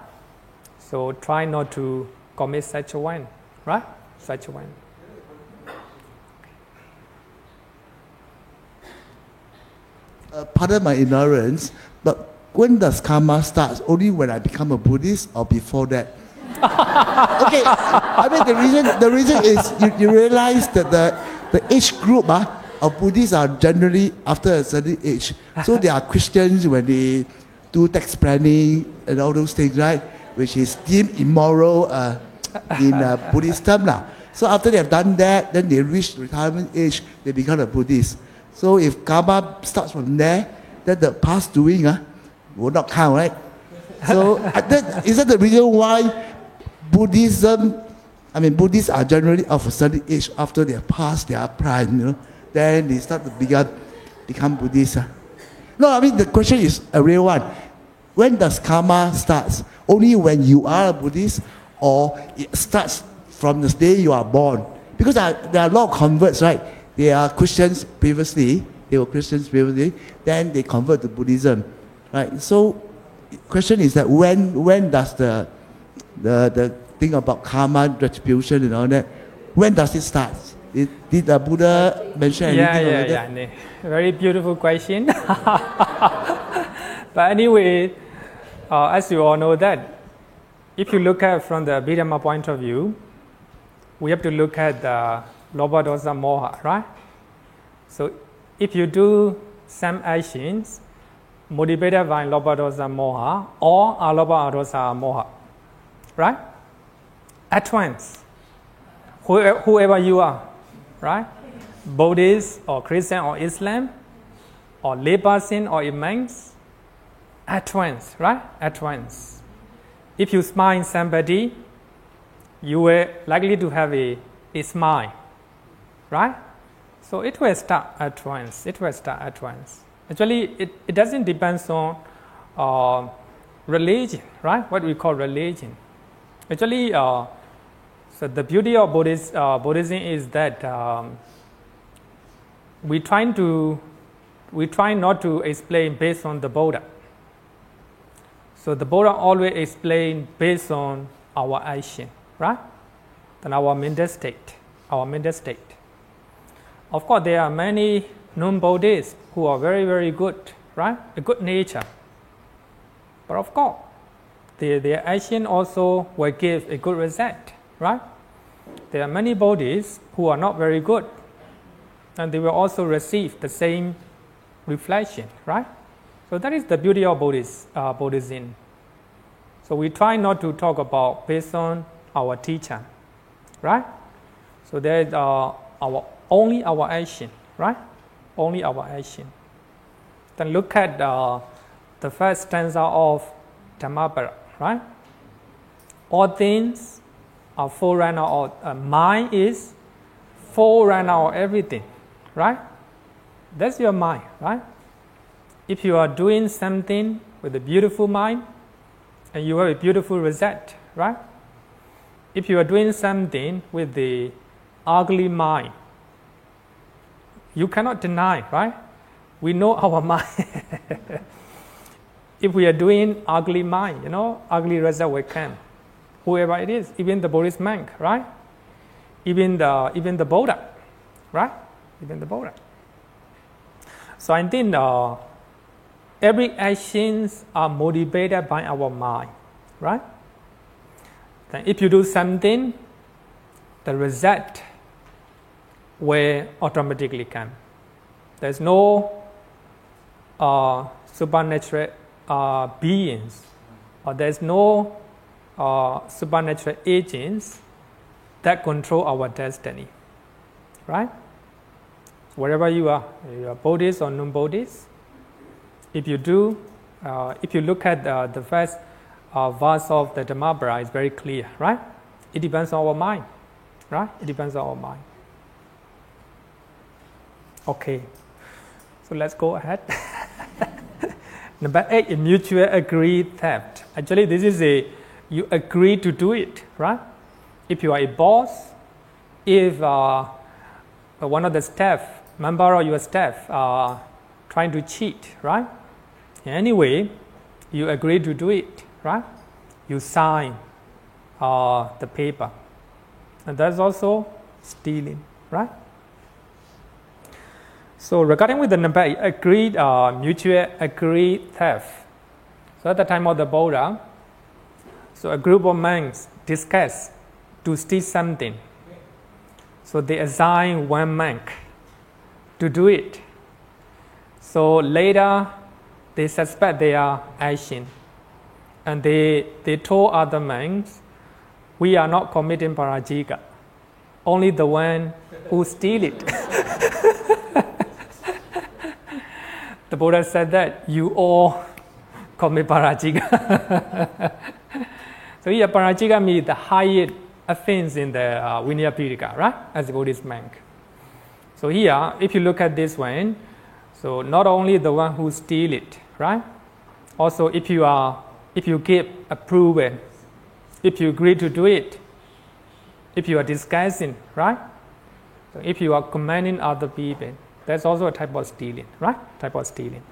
So try not to commit such a one, right? Such a one. Pardon my ignorance, but when does karma start? Only when I become a Buddhist or before that? Okay, I mean the reason is you realize that the age group of Buddhists are generally after a certain age. So they are Christians when they do tax planning and all those things, right? Which is deemed immoral in Buddhist term. So after they have done that, then they reach retirement age, they become a Buddhist. So if karma starts from there, then the past doing will not count, right? So is that the reason why Buddhists are generally of a certain age after they have passed their prime, then they start to become Buddhists. No, I mean the question is a real one. when does karma start? Only when you are a Buddhist, or it starts from the day you are born? Because there are a lot of converts, right? They are Christians previously. They were Christians previously. Then they convert to Buddhism, right? So, question is that when does the thing about karma, retribution, and all that, when does it start? Did the Buddha mention anything like that? Yeah. Very beautiful question. But anyway, as you all know that, if you look at from the Abhidhamma point of view, we have to look at the Lobha, Dosa, Moha, right? So if you do some actions motivated by Lobha, Dosa, Moha, or Alobha, Dosa, Moha, right? At once, whoever you are, right? Buddhist or Christian or Islam, or layperson or imams, at once, right? At once. If you smile somebody, you were likely to have a smile, right? So it will start at once. It will start at once. Actually, it doesn't depend on religion, right? What we call religion. Actually, so the beauty of Buddhism is that we try not to explain based on the Buddha. So the Buddha always explains based on our action, right? Then our mental state, Of course, there are many non-Buddhists who are very, very good, right? A good nature. But of course, their action also will give a good result, right? There are many Buddhists who are not very good, and they will also receive the same reflection, right? So that is the beauty of Buddhism. So we try not to talk about based on our teacher, right? So there is only our action, right? Only our action. Then look at the first stanza of Dhammapara, right? All things are forerunner of mind is forerunner of everything, right? That's your mind, right? If you are doing something with a beautiful mind, and you have a beautiful result, right? If you are doing something with the ugly mind, you cannot deny, right? We know our mind. If we are doing ugly mind, ugly result will come. Whoever it is, even the Buddhist monk, right? Even the Buddha, right? Even the Buddha. So I think every actions are motivated by our mind, right? Then if you do something, the result will automatically come. There's no supernatural beings, or there's no supernatural agents that control our destiny, right? Wherever you are Buddhist or non-Buddhist, if you look at the first verse of the Dhammapara, it's very clear, right? It depends on our mind, right? It depends on our mind. Okay, so let's go ahead. Number 8 is mutual agreed theft. Actually, this is you agree to do it, right? If you are a boss, if one of the staff, member of your staff, trying to cheat, right? Anyway, you agree to do it, right? You sign the paper, and that's also stealing, right? So regarding with the number 8, mutual agreed theft. So at the time of the Buddha, so a group of monks discussed to steal something. So they assign one monk to do it. So later, they suspect their action, and they told other monks, "We are not committing parajika, only the one who steal it." The Buddha said that you all commit parajika. So here, parajika means the highest offense in the Vinaya Pitaka, right? As a Buddhist monk. So here, if you look at this one, so not only the one who steal it, right? Also, if you give approval, if you agree to do it, if you are discussing, right? So if you are commanding other people, that's also a type of stealing, right? Type of stealing.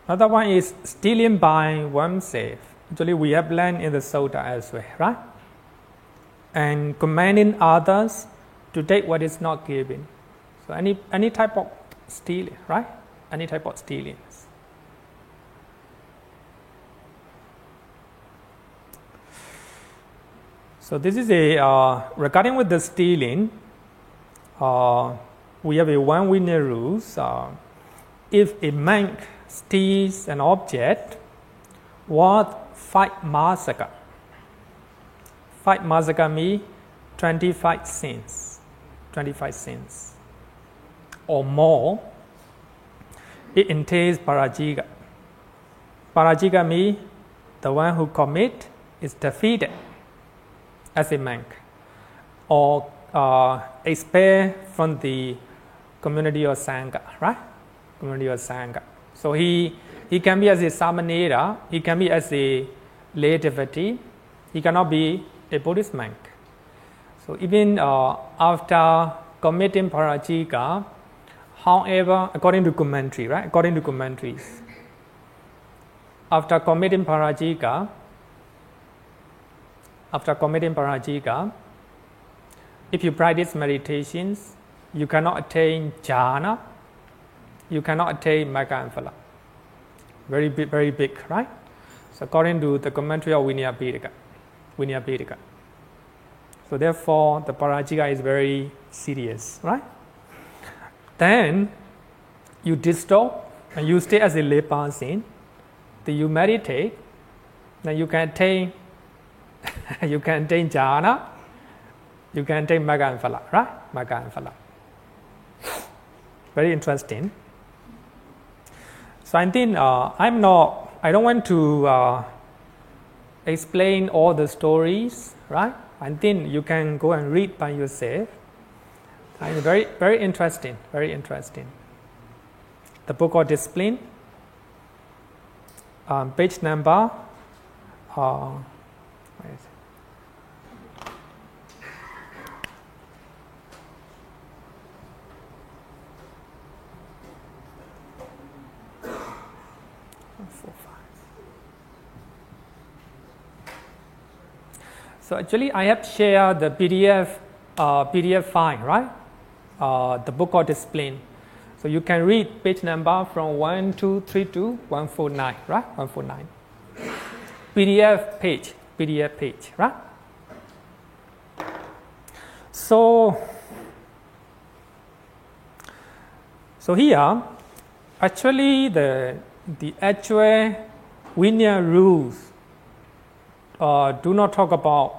Another one is stealing by oneself. Actually, we have learned in the Sutta as well, right? And commanding others to take what is not given. So any type of stealing, right? Any type of stealing. So this is regarding with the stealing, we have a one winner rules. If a monk steals an object worth 5 masaka. 5 masaka means 25 cents. 25 cents or more, it entails parajika. Parajika means the one who commit is defeated as a monk or expelled from the community or sangha, right? Community or sangha. So he can be as a samanera, he can be as a lay devotee, he cannot be a Buddhist monk. So even after committing parajika, however, according to commentary, right? According to commentaries, after committing parajika, if you practice meditations, you cannot attain jhana, you cannot attain magga and phala. Very big, right? So according to the commentary of Vinaya Pitaka. So therefore, the parajika is very serious, right? Then you disturb and you stay as a lay person. Then you meditate. Then you can attain jhana. You can attain magga and phala, right? Magga and phala. Very interesting. So I think I don't want to explain all the stories, right? I think you can go and read by yourself. And very interesting, very interesting. The book of discipline, page number. Where is it? So actually, I have shared the PDF file, right? The book of discipline. So you can read page number from 123 to 149, right? 149. PDF page, right? So here, actually the actual Vinaya rules do not talk about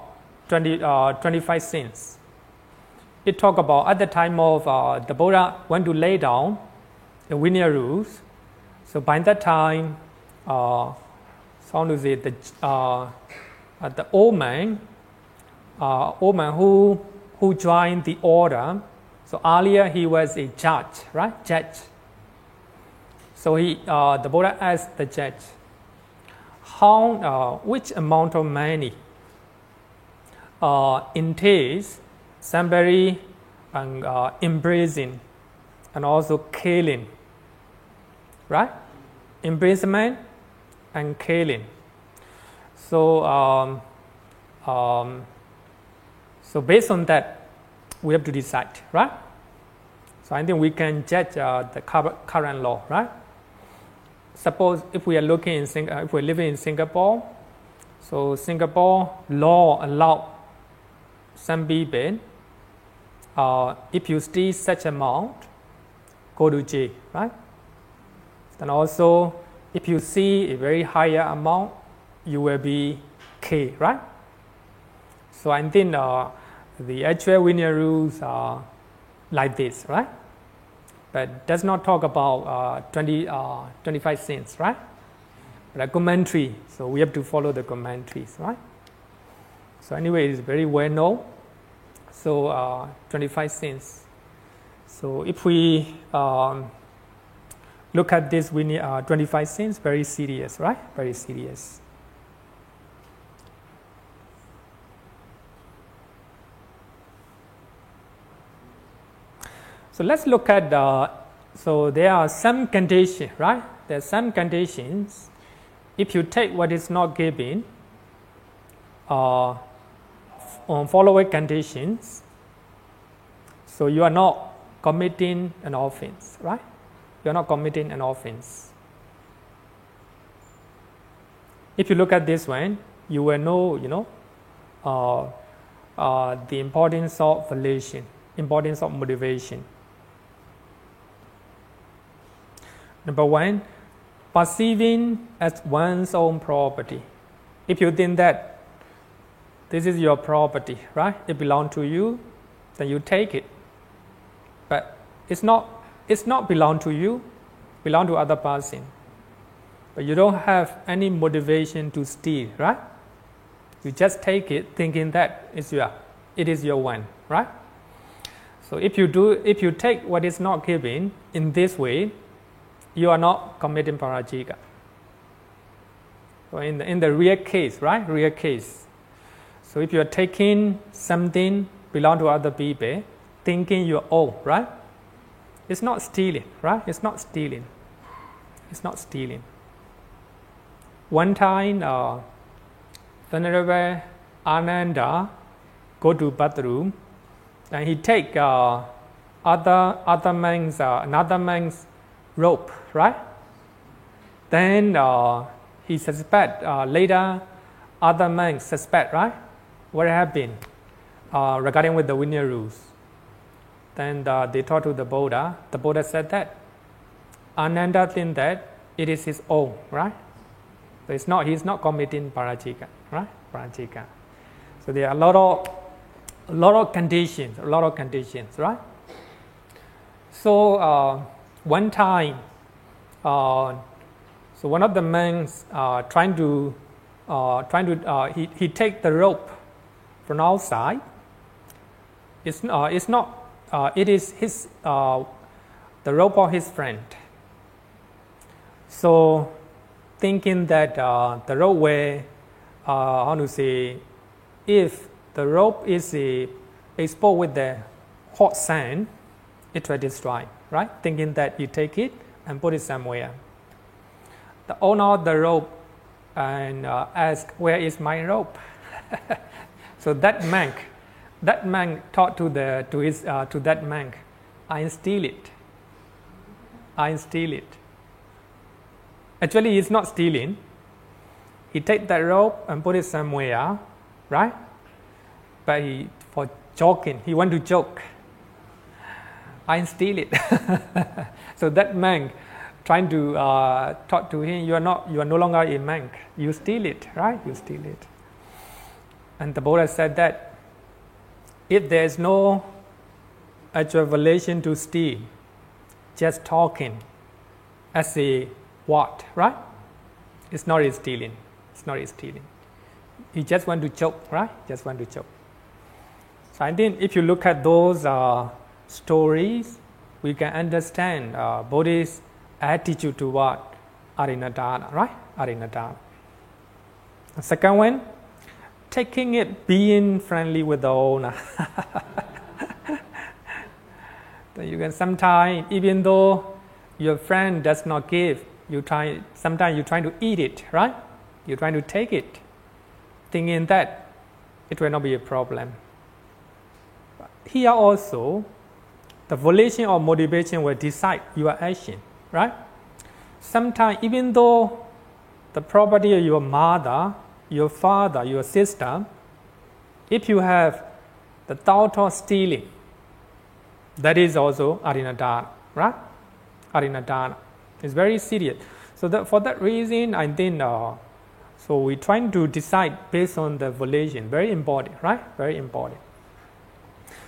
25 sins. It talk about at the time of the Buddha went to lay down the Vinaya rules. So by that time, the old man who joined the order. So earlier he was a judge, right? Judge. So the Buddha asked the judge, which amount of money entails somebody imprisoned and also killing, right? Imprisonment and killing. So based on that, we have to decide, right? So I think we can judge the current law, right? Suppose if we are if we're living in Singapore, so Singapore law allow some people, if you steal such amount, go to jail, right? And also, if you see a very higher amount, you will be killed, right? So I think the actual Vinaya rules are like this, right? But does not talk about 25 sins, right? But a commentary, so we have to follow the commentaries, right? So anyway, it's very well known. So 25 sins. So if we look at this 25 cents, very serious, right? Very serious. So let's look at, so there are some conditions, right? There are some conditions. If you take what is not given, on following conditions, so you are not committing an offense, right? You are not committing an offense. If you look at this one, you will know, the importance of volition, importance of motivation. Number one, perceiving as one's own property. If you think that this is your property, right? It belongs to you, then you take it. But it's not belong to you, belong to other person. But you don't have any motivation to steal, right? You just take it thinking that it is your one, right? So if you take what is not given in this way, you are not committing parajika. So in the real case, right? Real case. So if you are taking something belong to other people, thinking your own, right? It's not stealing, right? It's not stealing. It's not stealing. One time, Venerable Ananda go to bathroom, and he take another man's rope, right? Then he suspect later other men suspect, right? What happened regarding with the Vinaya rules? Then they talked to the Buddha. The Buddha said that Ananda think that it is his own, right? So he's not committing parajika, right? Parajika. So there are a lot of conditions, right? So one time, so one of the men he take the rope from outside. It is his the rope of his friend. So thinking that the rope will if the rope is exposed with the hot sand, it will destroy, right? Thinking that you take it and put it somewhere. The owner of the rope and ask, where is my rope? So that man taught to that man, I steal it. Actually, he's not stealing. He take that rope and put it somewhere, right? But for joking, he want to joke. I steal it. So that man trying to talk to him, you are no longer a monk. You steal it, right? You steal it. And the Buddha said that if there is no actual relation to steal, just talking as a what, right? It's not a stealing. It's not a stealing. You just want to joke, right? Just want to joke. So I think if you look at those stories, we can understand Buddhist attitude toward Arinadana, right? Arinadana. The second one, taking it, being friendly with the owner. You can sometimes, even though your friend does not give, sometimes you try to eat it, right? You're trying to take it, thinking that it will not be a problem. Here also, the volition or motivation will decide your action, right? Sometimes, even though the property of your mother, your father, your sister, if you have the thought of stealing, that is also Arinadana, right? Arinadana. It's very serious. So for that reason, I think, so we're trying to decide based on the volition. Very important, right? Very important.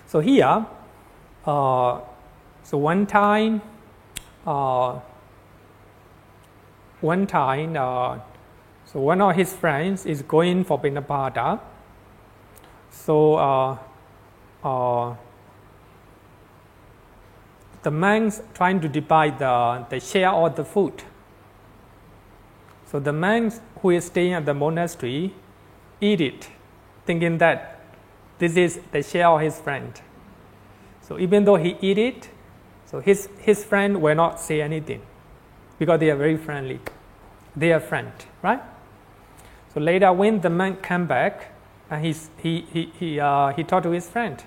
So here, so one time, so one of his friends is going for Pinapada. So the monks trying to divide the share of the food. So the monks who is staying at the monastery eat it, thinking that this is the share of his friend. So even though he eat it, so his friend will not say anything because they are very friendly. They are friends, right? So later when the monk came back, and he talked to his friend,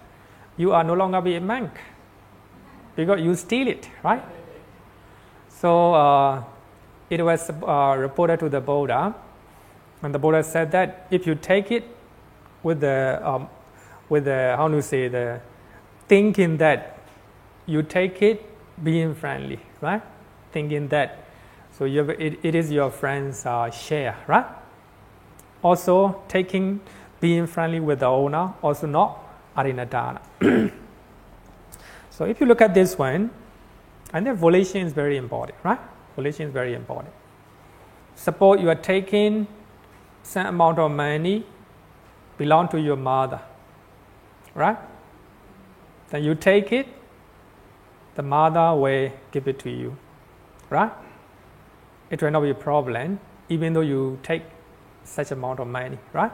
you are no longer be a monk because you steal it, right? So it was reported to the Buddha, and the Buddha said that if you take it with the how to say, the thinking that you take it being friendly, right? Thinking that so it is your friend's share, right? Also taking being friendly with the owner, also not arinadana. So if you look at this one, and then volition is very important, right? Volition is very important. Suppose you are taking some amount of money belong to your mother, right? Then you take it, the mother will give it to you, right? It will not be a problem, even though you take such amount of money, right?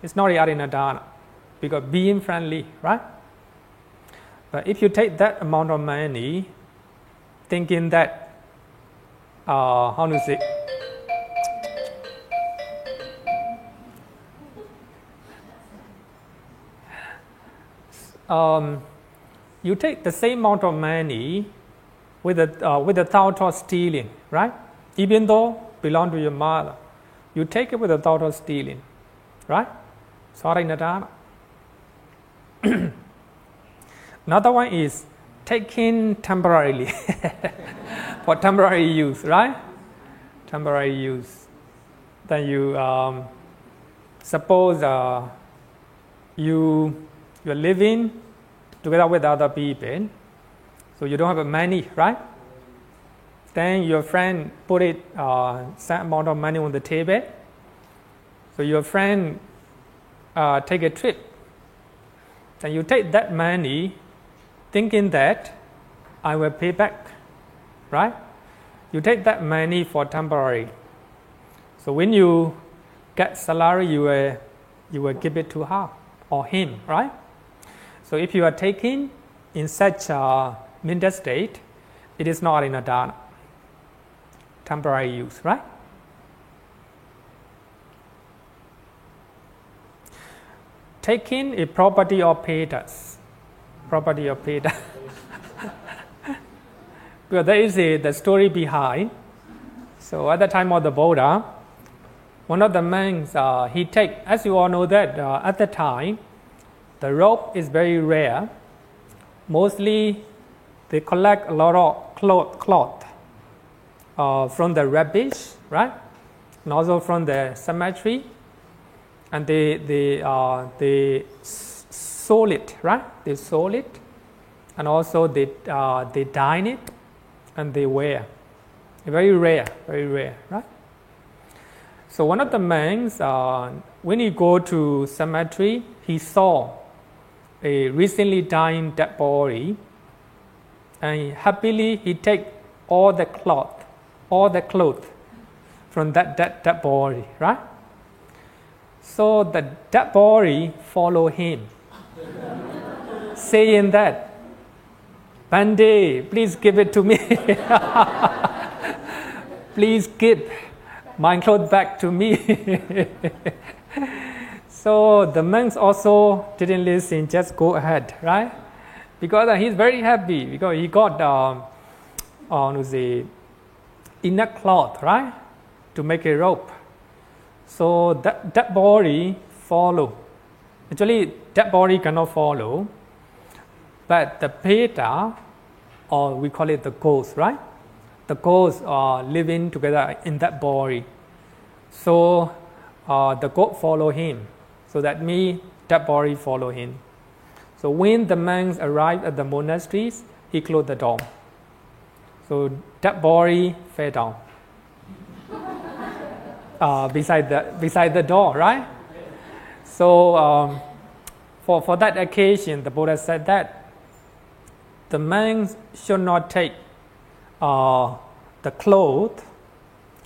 It's not arinadana, because being friendly, right? But if you take that amount of money, thinking that, how to say, you take the same amount of money with the thought of stealing, right? Even though belong to your mother, you take it with the thought of stealing, right? Sarinadana. Another one is taking temporarily for temporary use, right? Temporary use. Then you suppose you're living together with other people, so you don't have money, right? Then your friend put it some amount of money on the table. So your friend take a trip. Then you take that money, thinking that I will pay back, right? You take that money for temporary. So when you get salary, you will give it to her or him, right? So if you are taking in such a mental state, it is not in a dana, temporary use, right? Taking a property of Petas, property of Petas. Because there is the story behind. So at the time of the Buddha, one of the monks, he take, as you all know that at the time, the rope is very rare. Mostly they collect a lot of cloth from the rubbish, right? And also from the cemetery. And they sew it, right? They sew it. And also they dye it and they wear. Very rare, right? So one of the monks, when he go to cemetery, he saw a recently dying dead body, and happily he take all the cloth from that dead body, right? So the dead body follow him, saying that, Bande, please give it to me. Please give my clothes back to me. So the monks also didn't listen, just go ahead, right? Because he's very happy because he got enough cloth, right, to make a rope. So that body follow. Actually, that body cannot follow, but the Peta, or we call it the ghost, right? The ghosts are living together in that body. So the goat follow him. So that means that body follow him. So when the monks arrived at the monasteries, he closed the door. So that body fell down beside the door, right? So for that occasion, the Buddha said that the man should not take the clothes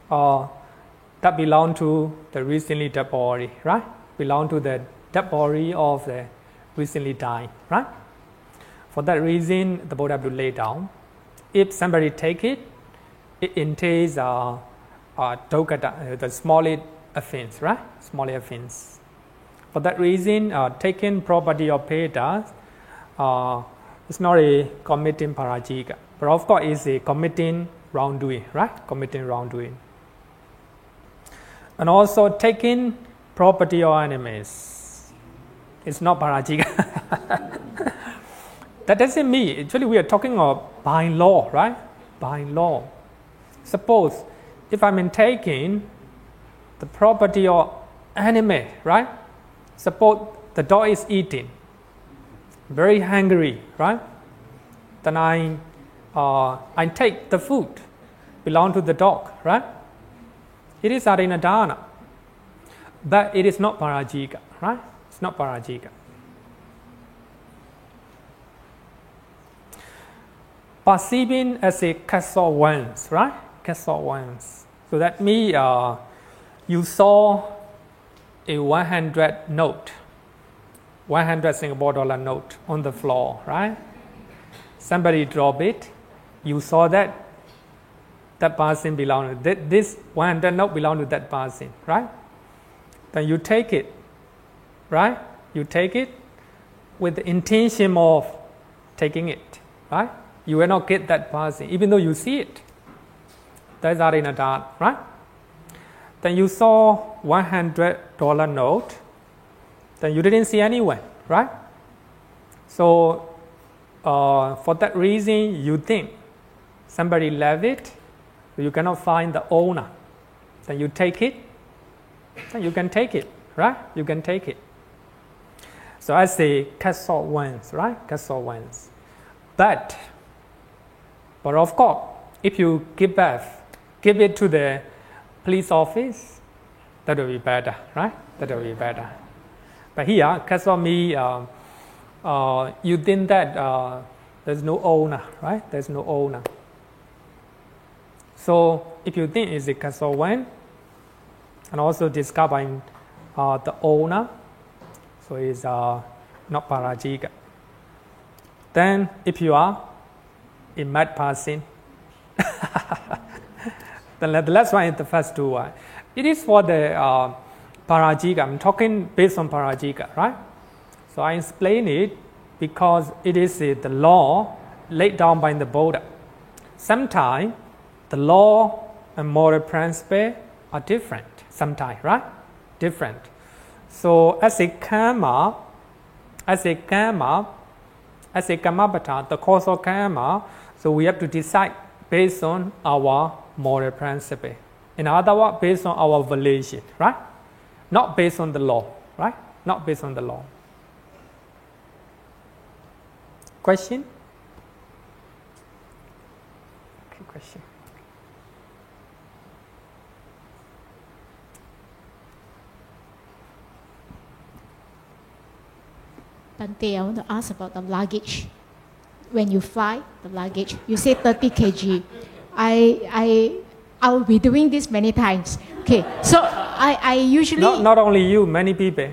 that belong to the recently dead body, right? Belong to the dead body of the recently died, right? For that reason, the Buddha will lay down. If somebody take it, it entails dukkha, the smallest offense, right? Smallest offense. For that reason, taking property of Peta is not a committing parajika, but of course it's a committing wrongdoing, right? Committing wrongdoing. And also taking property of animals. It's not parajika. That doesn't mean, actually we are talking of by law, right? By law. Suppose if I'm taking the property of animal, right? Suppose the dog is eating, very hungry, right? Then I take the food belong to the dog, right? It is adinadana, but it is not parajika, right? It's not parajika. Perceiving as a casual ones, right? Casual ones. So that means you saw a 100 note, 100 Singapore dollar note on the floor, right? Somebody drop it. You saw that person belong to this 100 note belong to that person, right? Then you take it, right? You take it with the intention of taking it, right? You will not get that person, even though you see it. That's adinadana, right? Then you saw $100 note, then you didn't see anyone, right? So for that reason, you think somebody left it, you cannot find the owner. Then you take it, then you can take it, right? You can take it. So I say casual ones, right? Casual ones. But of course, if you give it to the police office, that will be better, right? That will be better. But here, casual me, you think that there's no owner, right? There's no owner. So if you think it's a casual one, and also discovering the owner, so it's not parajika. Then if you are a mad person, then the last one is the first two one. It is for the parajika. I'm talking based on parajika, right? So I explain it because it is the law laid down by the Buddha. Sometimes the law and moral principle are different. Sometimes, right? Different. So as a karma bhatta, the cause of karma, so we have to decide based on our moral principle. In other words, based on our volition, right? Not based on the law, right? Not based on the law. Question? Okay, question. Bhante, I want to ask about the luggage. When you fly, the luggage, you say 30 kg. I'll be doing this many times. Okay, so I usually... Not only you, many people.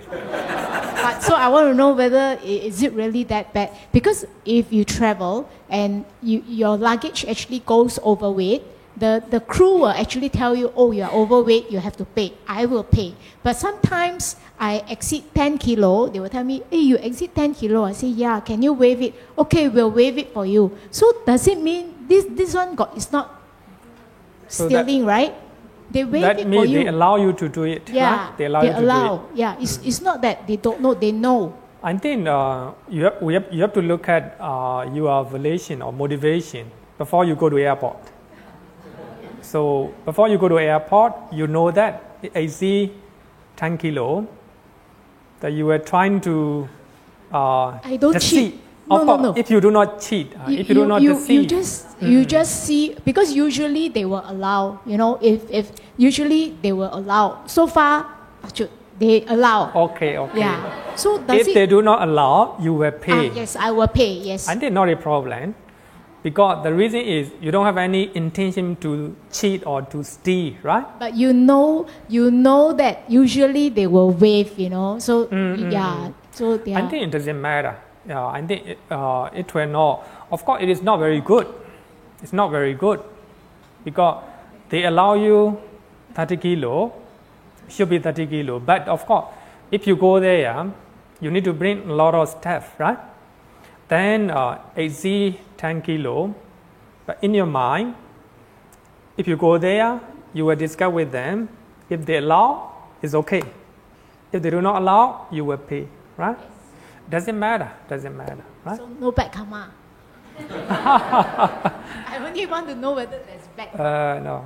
So I want to know whether is it really that bad? Because if you travel and your luggage actually goes overweight, the crew will actually tell you, oh, you're overweight, you have to pay. I will pay. But sometimes I exceed 10 kilo, they will tell me, hey, you exceed 10 kilo. I say, yeah, can you waive it? Okay, we'll waive it for you. So does it mean this one is not stealing, right? They waive it for you. They allow you to do it. Yeah, right? They allow you to do it. Yeah, it's not that they don't know, they know. I think you have to look at your volition or motivation before you go to airport. So before you go to airport, you know that I see 10 kilo, that you were trying to I don't deceive. cheat. No. If you do not cheat, if you do not deceive. You just see, because usually they will allow, if usually they will allow. So far, they allow. Okay, okay. Yeah. So does If they do not allow, you will pay. Yes, I will pay. Yes. And it's not a problem, because the reason is you don't have any intention to cheat or to steal, right? But you know that usually they will waive, So yeah. So they I are. think it doesn't matter. Yeah, I think it will not. Of course, it is not very good. It's not very good, because they allow you 30 kilo, should be 30 kilo. But of course, if you go there, you need to bring a lot of stuff, right? Then exceed 10 kilo. But in your mind, if you go there, you will discuss with them. If they allow, it's okay. If they do not allow, you will pay, right? Doesn't matter, right? So no bad karma. I only want to know whether there's bad. No.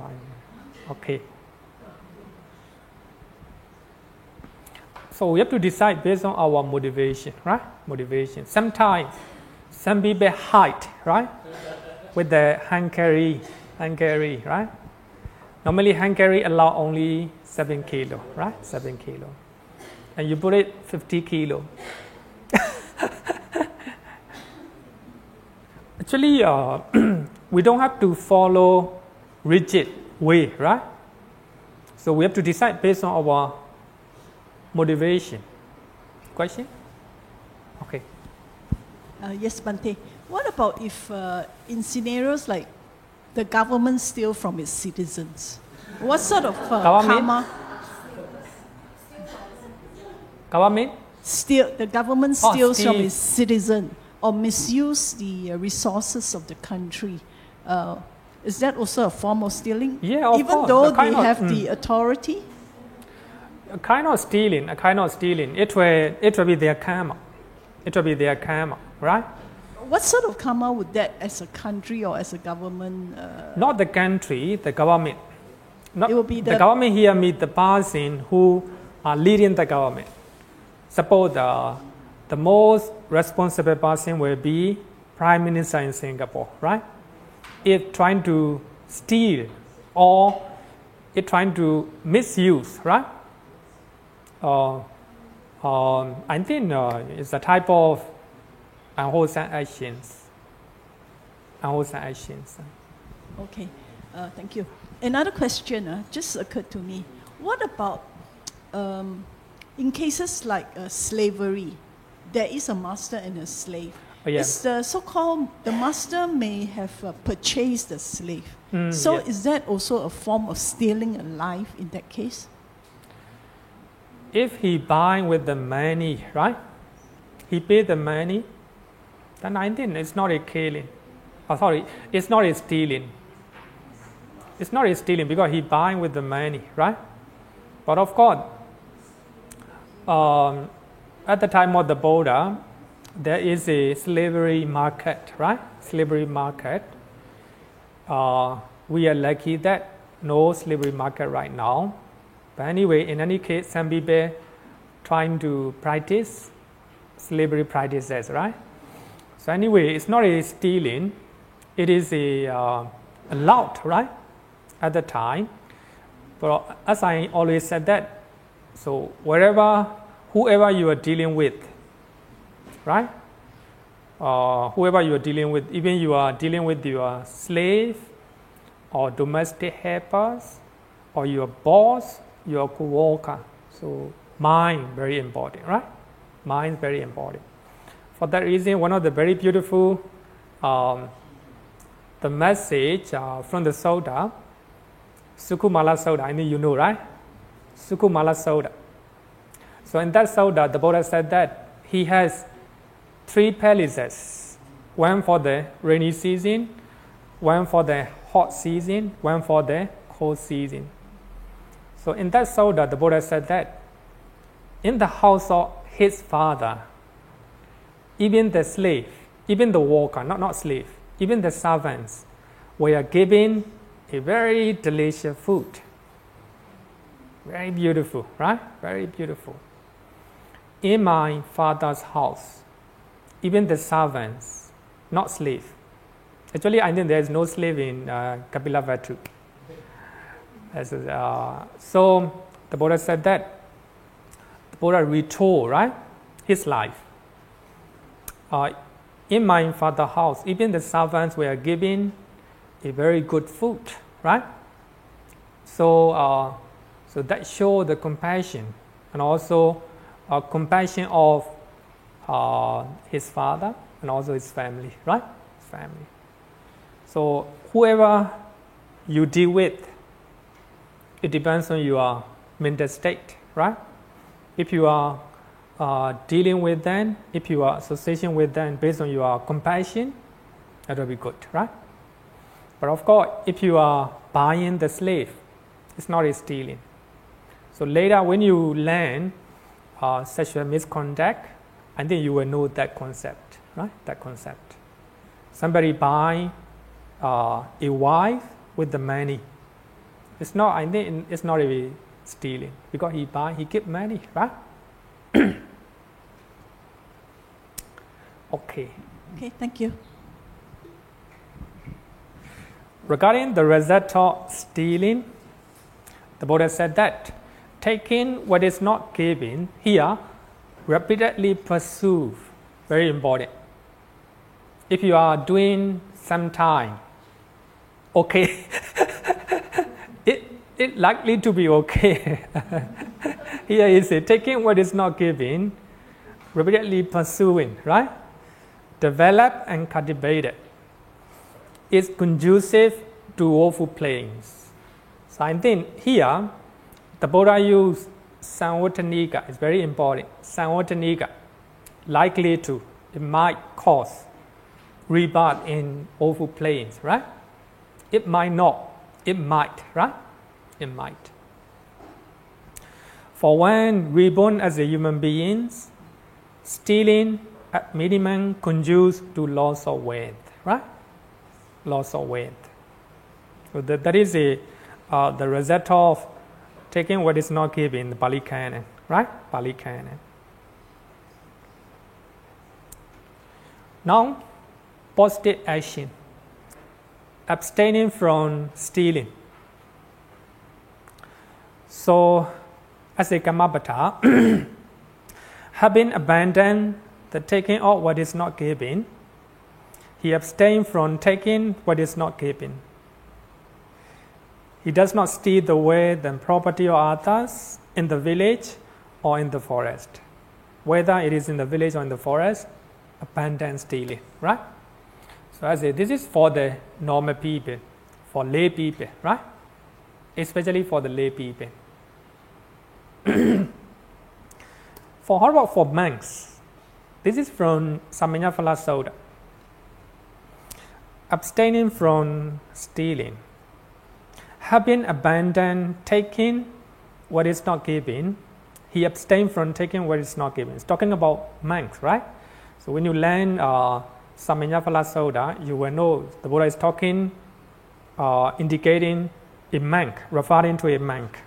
Okay. So we have to decide based on our motivation, right? Motivation. Sometimes some people hide, right? With the hand carry, right? Normally hand carry allow only 7 kilo, right? 7 kilo. And you put it 50 kilo. Actually, we don't have to follow rigid way, right? So we have to decide based on our motivation. Question? Okay. Yes, Bante. What about if in scenarios like the government steals from its citizens? What sort of karma? Government? The government steals from steal. its citizen or misuse the resources of the country. Is that also a form of stealing? Yeah, of Even course. though The kind they of- have the authority? A kind of stealing. It will be their karma. It will be their karma, right? What sort of karma would that, as a country or as a government? Not the country, the government. Not, It will be the the- government here means the person who are leading the government. Suppose the most responsible person will be Prime Minister in Singapore, right? If trying to steal or if trying to misuse, right? I think it's a type of unwholesome actions. Okay, thank you. Another question just occurred to me. What about in cases like slavery? There is a master and a slave. Oh, yeah. It's the so-called, the master may have purchased the slave. So yeah. is that also a form of stealing a life in that case? If he buying with the money, right? He paid the money, then I think it's not a killing. Oh, sorry, it's not a stealing. It's not a stealing because he buying with the money, right? But of course, at the time of the Buddha, there is a slavery market, right? Slavery market. We are lucky that no slavery market right now. But anyway, in any case, some people trying to practice slavery practices, right? So anyway, it's not a stealing. It is a allowed, right? At the time. But as I always said that, so whoever you are dealing with, right? Whoever you are dealing with, even you are dealing with your slave or domestic helpers or your boss, your co-worker. So mind, very important, right? Mind, very important. For that reason, one of the very beautiful, the message from the Sutta, Sukumala Sutta, I mean you know, right? Sukumala Sutta. So in that Sutta, the Buddha said that he has 3 palaces, one for the rainy season, one for the hot season, one for the cold season. So in that Sutta, the Buddha said that in the house of his father, even the slave, even the worker, not slave, even the servants were given a very delicious food. Very beautiful, right? Very beautiful. In my father's house, even the servants, not slave. Actually, I think there is no slave in Kapilavatthu. So the Buddha said that Buddha retold, right, his life. In my father's house, even the servants were given a very good food, right? So, so that shows the compassion, and also compassion of his father and also his family, right? His family. So whoever you deal with, it depends on your mental state, right? If you are dealing with them, if you are associating with them based on your compassion, that will be good, right? But of course, if you are buying the slave, it's not a stealing. So later when you learn sexual misconduct, I think you will know that concept, right? That concept. Somebody buy a wife with the money. It's not, I think it's not really stealing, because he give money, right? Okay. Okay, thank you. Regarding the result of stealing, the Buddha said that taking what is not given here, repeatedly pursue, very important. If you are doing some time, okay, it likely to be okay. Here is it, taking what is not given, repeatedly pursuing, right? Develop and cultivate it. It's conducive to woeful planes. So I think here, the Buddha used Samvotaniga, it's very important. Samvotaniga, likely to, it might cause rebirth in woeful planes, right? It might not, it might, right? It might. For when reborn as a human being, stealing at minimum conduces to loss of wealth, right? Loss of wealth. So that is the result of taking what is not given, the Pali Canon, right? Pali Canon. Now, positive action. Abstaining from stealing. So, as a Kammapada, having abandoned the taking of what is not given, he abstains from taking what is not given. He does not steal the wealth and property of others in the village or in the forest. Whether it is in the village or in the forest, abandon stealing, right? So I say this is for the normal people, for lay people, right? Especially for the lay people. For how about for monks? This is from Samanyaphala Sutta. Abstaining from stealing. Having abandoned taking what is not given, he abstained from taking what is not given. It's talking about monks, right? So when you learn Samanyaphala Sutta, you will know the Buddha is talking, indicating a monk, referring to a monk.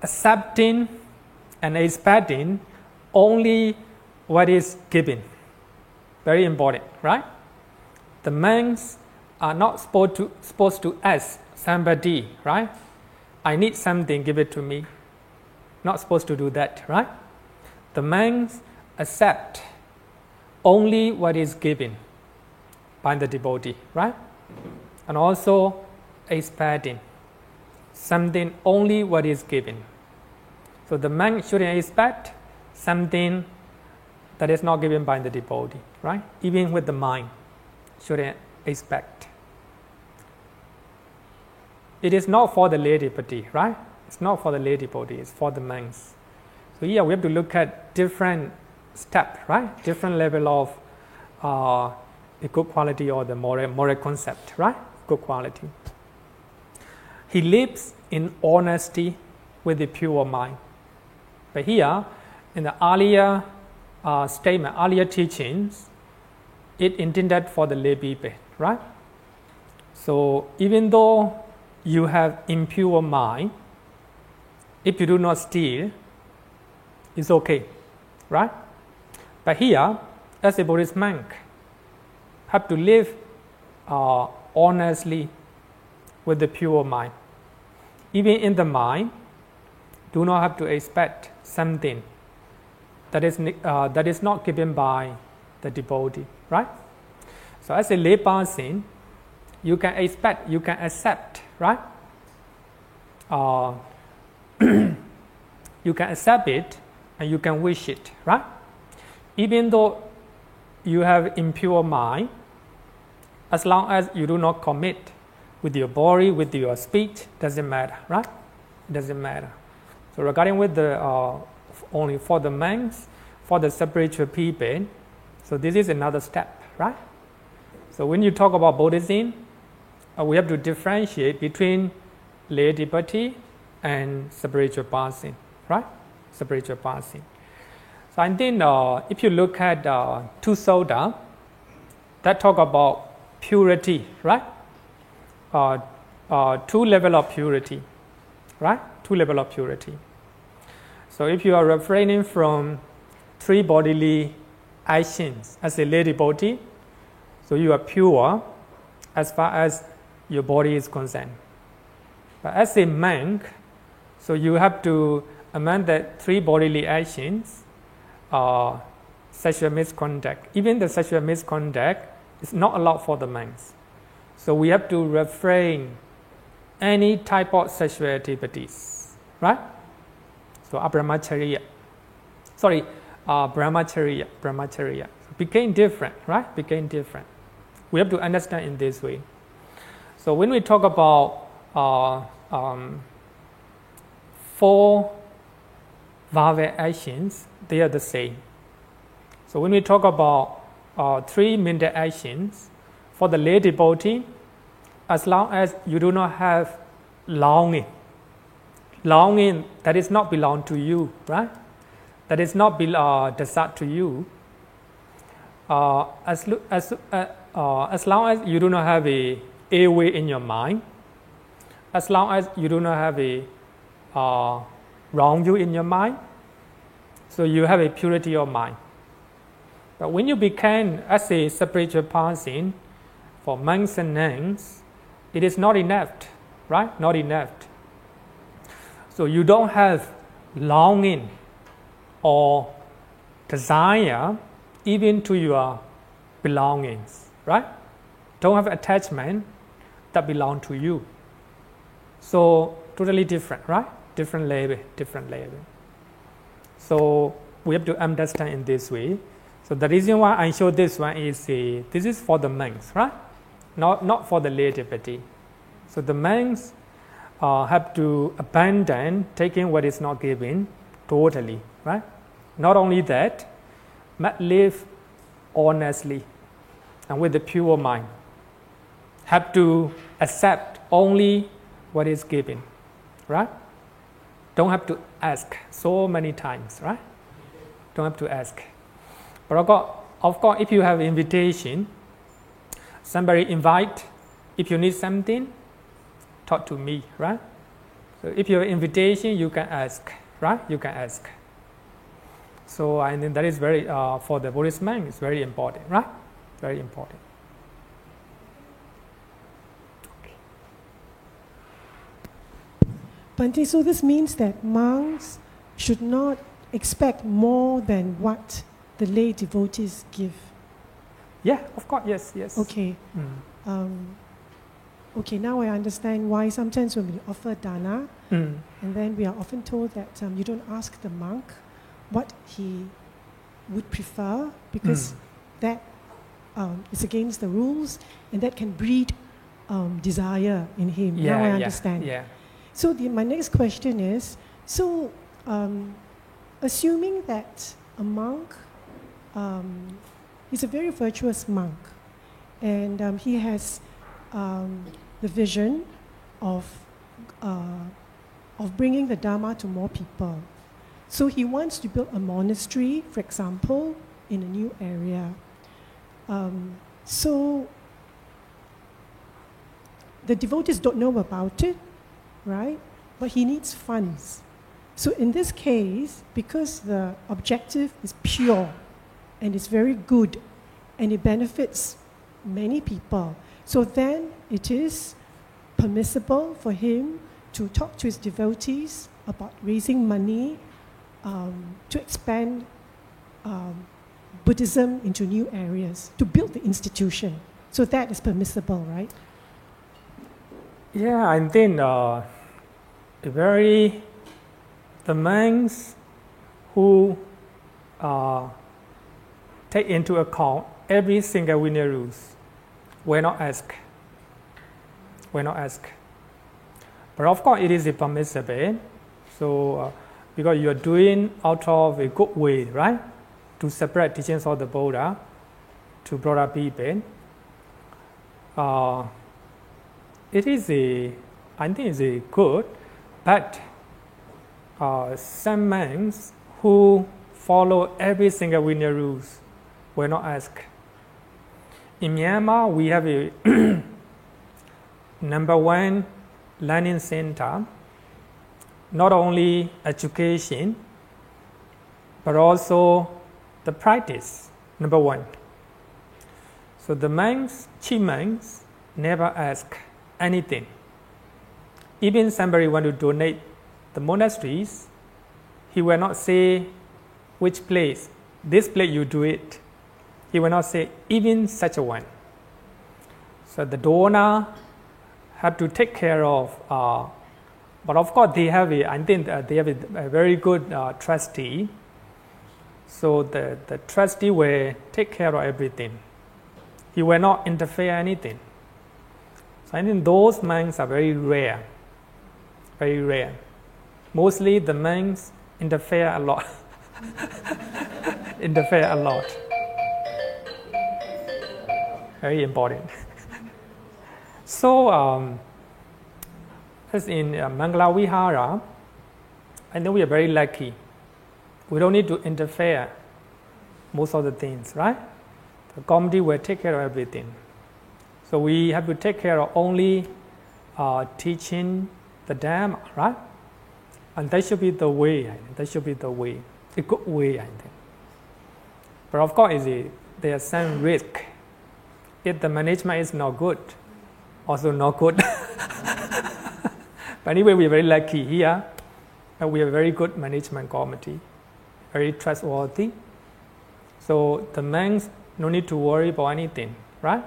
Accepting and expecting only what is given. Very important, right? The monks are not supposed to ask somebody, right? I need something, give it to me. Not supposed to do that, right? The monks accept only what is given by the devotee, right? And also expecting something only what is given. So the monk shouldn't expect something that is not given by the devotee, right? Even with the mind, shouldn't expect. It is not for the lay devotee, right? It's not for the lay devotee, it's for the monks. So here we have to look at different steps, right? Different level of the good quality or the moral concept, right? Good quality. He lives in honesty with the pure mind. But here, in the earlier statement, earlier teachings, it intended for the lay people, right? So even though you have impure mind, if you do not steal, it's okay, right? But here, as a Buddhist monk, have to live honestly with the pure mind. Even in the mind, do not have to expect something that is not given by the devotee, right? So as a lay person, you can expect, you can accept, right? You can accept it and you can wish it, right? Even though you have impure mind, as long as you do not commit with your body, with your speech, doesn't matter, right? It doesn't matter. So regarding with the only for the monks, for the spiritual people, so this is another step, right? So when you talk about Buddhism, we have to differentiate between lay devotee and spiritual person, right? Spiritual person. So I think if you look at two sutta, that talk about purity, right? Two level of purity, right? Two level of purity. So if you are refraining from three bodily actions as a lay devotee, so you are pure as far as your body is concerned. But as a monk, so you have to amend that three bodily actions, sexual misconduct. Even the sexual misconduct is not allowed for the monks. So we have to refrain any type of sexual activities, right? So brahmacharya. So became different, right? Became different. We have to understand in this way. So when we talk about four Vava actions, they are the same. So when we talk about three mental actions, for the lay devotee, as long as you do not have longing that is not belong to you, right? That is not desired to you. As long as you do not have a way in your mind, as long as you do not have a wrong view in your mind, so you have a purity of mind. But when you become as a spiritual person, for monks and nuns, it is not enough, right? Not enough. So you don't have longing or desire even to your belongings, right? Don't have attachment that belong to you. So totally different, right? Different level. So we have to understand in this way. So the reason why I show this one is this is for the monks, right? Not for the lay devotee. So the monks have to abandon taking what is not given totally, right? Not only that, but live honestly and with a pure mind. Have to accept only what is given, right? Don't have to ask so many times, right? Don't have to ask. But of course, if you have invitation, somebody invite, if you need something, talk to me, right? So if you have invitation, you can ask, right? You can ask. So I think that is very, for the Buddhist monk, it's very important, right? Very important. Bhante, so this means that monks should not expect more than what the lay devotees give. Yeah, of course, yes. Okay. Okay, now I understand why sometimes when we offer dana, and then we are often told that you don't ask the monk what he would prefer, because that is against the rules, and that can breed desire in him. Yeah, now I understand. Yeah. So my next question is, so assuming that a monk, he's a very virtuous monk, and he has the vision of bringing the Dharma to more people. So he wants to build a monastery, for example, in a new area. So the devotees don't know about it, right? But he needs funds. So in this case, because the objective is pure and it's very good and it benefits many people, so then it is permissible for him to talk to his devotees about raising money to expand Buddhism into new areas, to build the institution. So that is permissible, right? Yeah, I think the monks who take into account every single Vinaya rules were not asked. But of course, it is permissible. So, because you are doing out of a good way, right, to separate teachings of the Buddha to broader people. It is I think it's a good, but some monks who follow every single Vinaya rules were not asked. In Myanmar, we have a number one learning center, not only education, but also the practice, number one. So the monks, chief monks, never ask anything. Even somebody want to donate the monasteries, he will not say which place, this place you do it. He will not say even such a one. So the donor have to take care of, but of course they have I think they have a very good trustee. So the trustee will take care of everything. He will not interfere anything. So I think those monks are very rare. Very rare. Mostly the monks interfere a lot. Interfere a lot. Very important. So, as in Mangala Vihara, I know we are very lucky. We don't need to interfere most of the things, right? The community will take care of everything. So we have to take care of only teaching the Dhamma, right? And that should be the way. That should be the way, a good way, I think. But of course, there is some risk. If the management is not good, also not good. But anyway, we are very lucky here. We have a very good management committee, very trustworthy. So the monks no need to worry about anything, right?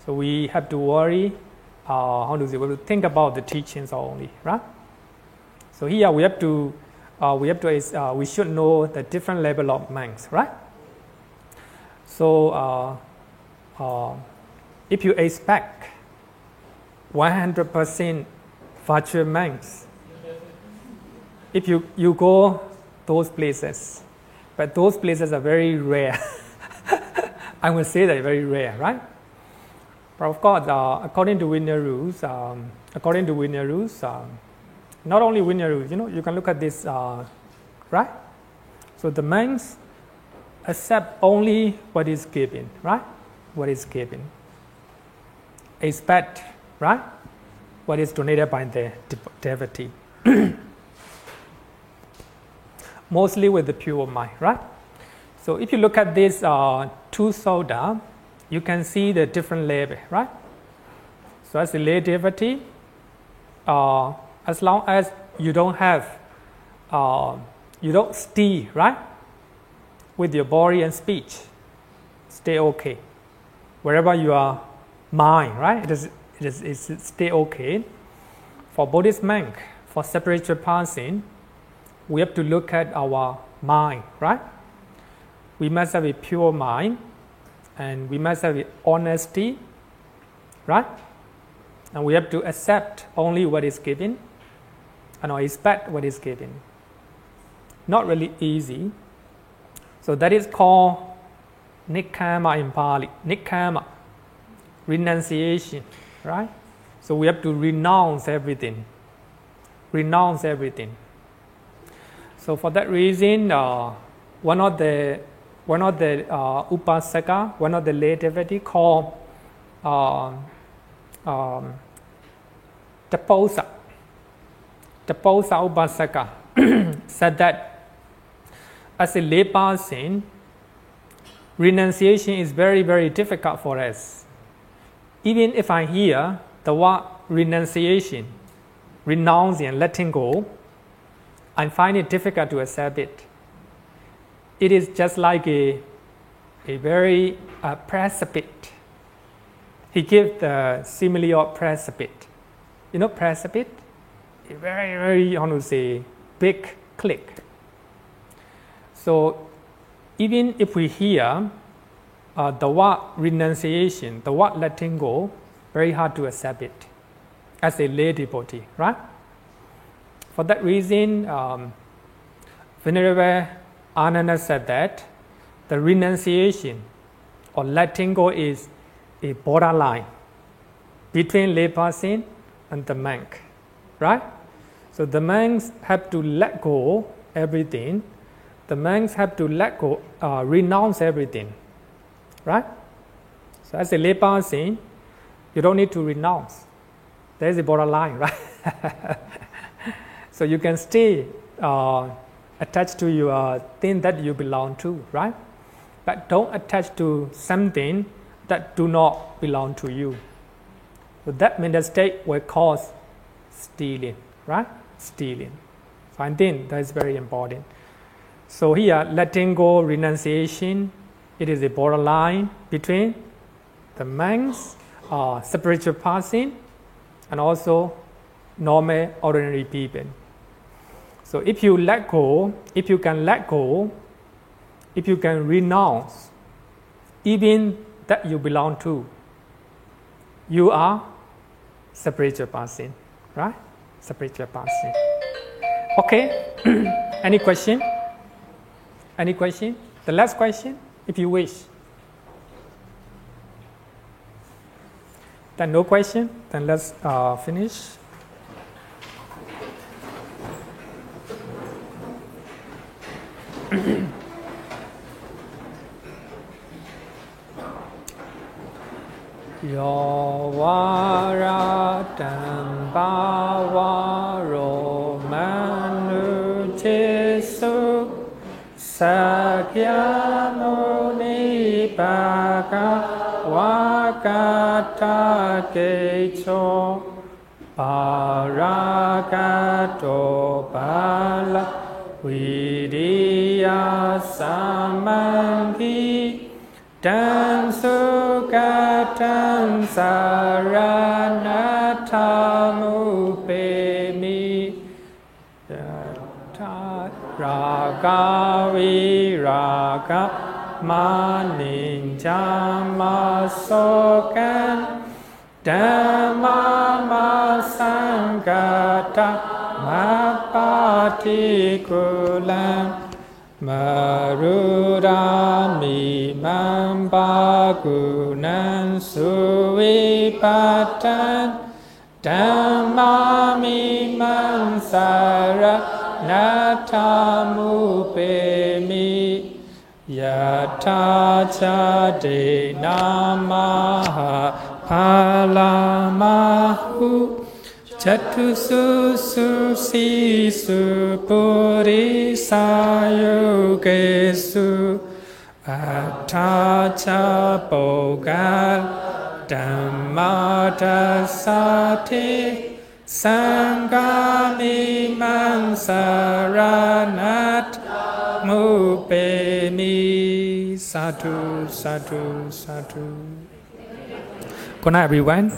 So we have to worry, we have to think about the teachings only, right? So here we should know the different level of monks, right? So if you expect 100% virtual monks, if you go those places, but those places are very rare. I will say that very rare, right? But of course, according to Vinaya rules, not only Vinaya rules, you can look at this, right? So the monks accept only what is given, right? What is given. Expect, right? What is donated by the devotee. Mostly with the pure mind, right? So if you look at this two soda, you can see the different level, right? So as a lay devotee, as long as you don't have, you don't steal, right? With your body and speech, stay okay. Wherever you are mind, right? It is stay okay. For Buddhist monk, for spiritual person, we have to look at our mind, right? We must have a pure mind, and we must have honesty, right? And we have to accept only what is given, and expect what is given. Not really easy. So that is called nikkama in Pali. Nikkama, renunciation, right? So we have to renounce everything. Renounce everything. So for that reason, one of the upasaka, one of the lay devotee called Taposa Upasaka said that as a lay person, renunciation is very, very difficult for us. Even if I hear the word renunciation, renouncing and letting go, I find it difficult to accept it. It is just like a very precipice. He gives the simile of precipice. You know precipice? A very, very, I want to say, big click. So even if we hear the word renunciation, the word letting go, very hard to accept it as a lay devotee, right? For that reason, Venerable Ananda said that the renunciation or letting go is a borderline between lay person and the monk, right? So the monks have to let go everything. The monks have to let go, renounce everything, right? So as a lay person, you don't need to renounce. There is a borderline, right? So you can stay attached to your thing that you belong to, right? But don't attach to something that do not belong to you. So that mental state will cause stealing, right? Stealing. So I think that is very important. So here, letting go, renunciation, it is a borderline between the monks, spiritual person, and also normal, ordinary people. So if you let go, if you can let go, if you can renounce, even that you belong to, you are spiritual person, right? Spiritual person. Okay. Any question? Any question? The last question, if you wish. Then no question. Then let's finish. Yo varatam bhavaro manu jesu sakya muni bhaka wakata kecho paragato bala Vidya samangi dan sukatan saranatamu pemi raga viraga maninjamasokan dhamma sangata Mapatikulam Marudami Mambagunan Suvipatan Dhammami Mansara Natamupemi Yatacha Namaha Palamahu Chatusu Sisu Purisayogesu Atacha Bogal Dhammadasati Sangami Mansaranat Mupemi Sadhu Sadhu Sadhu. Good night everyone.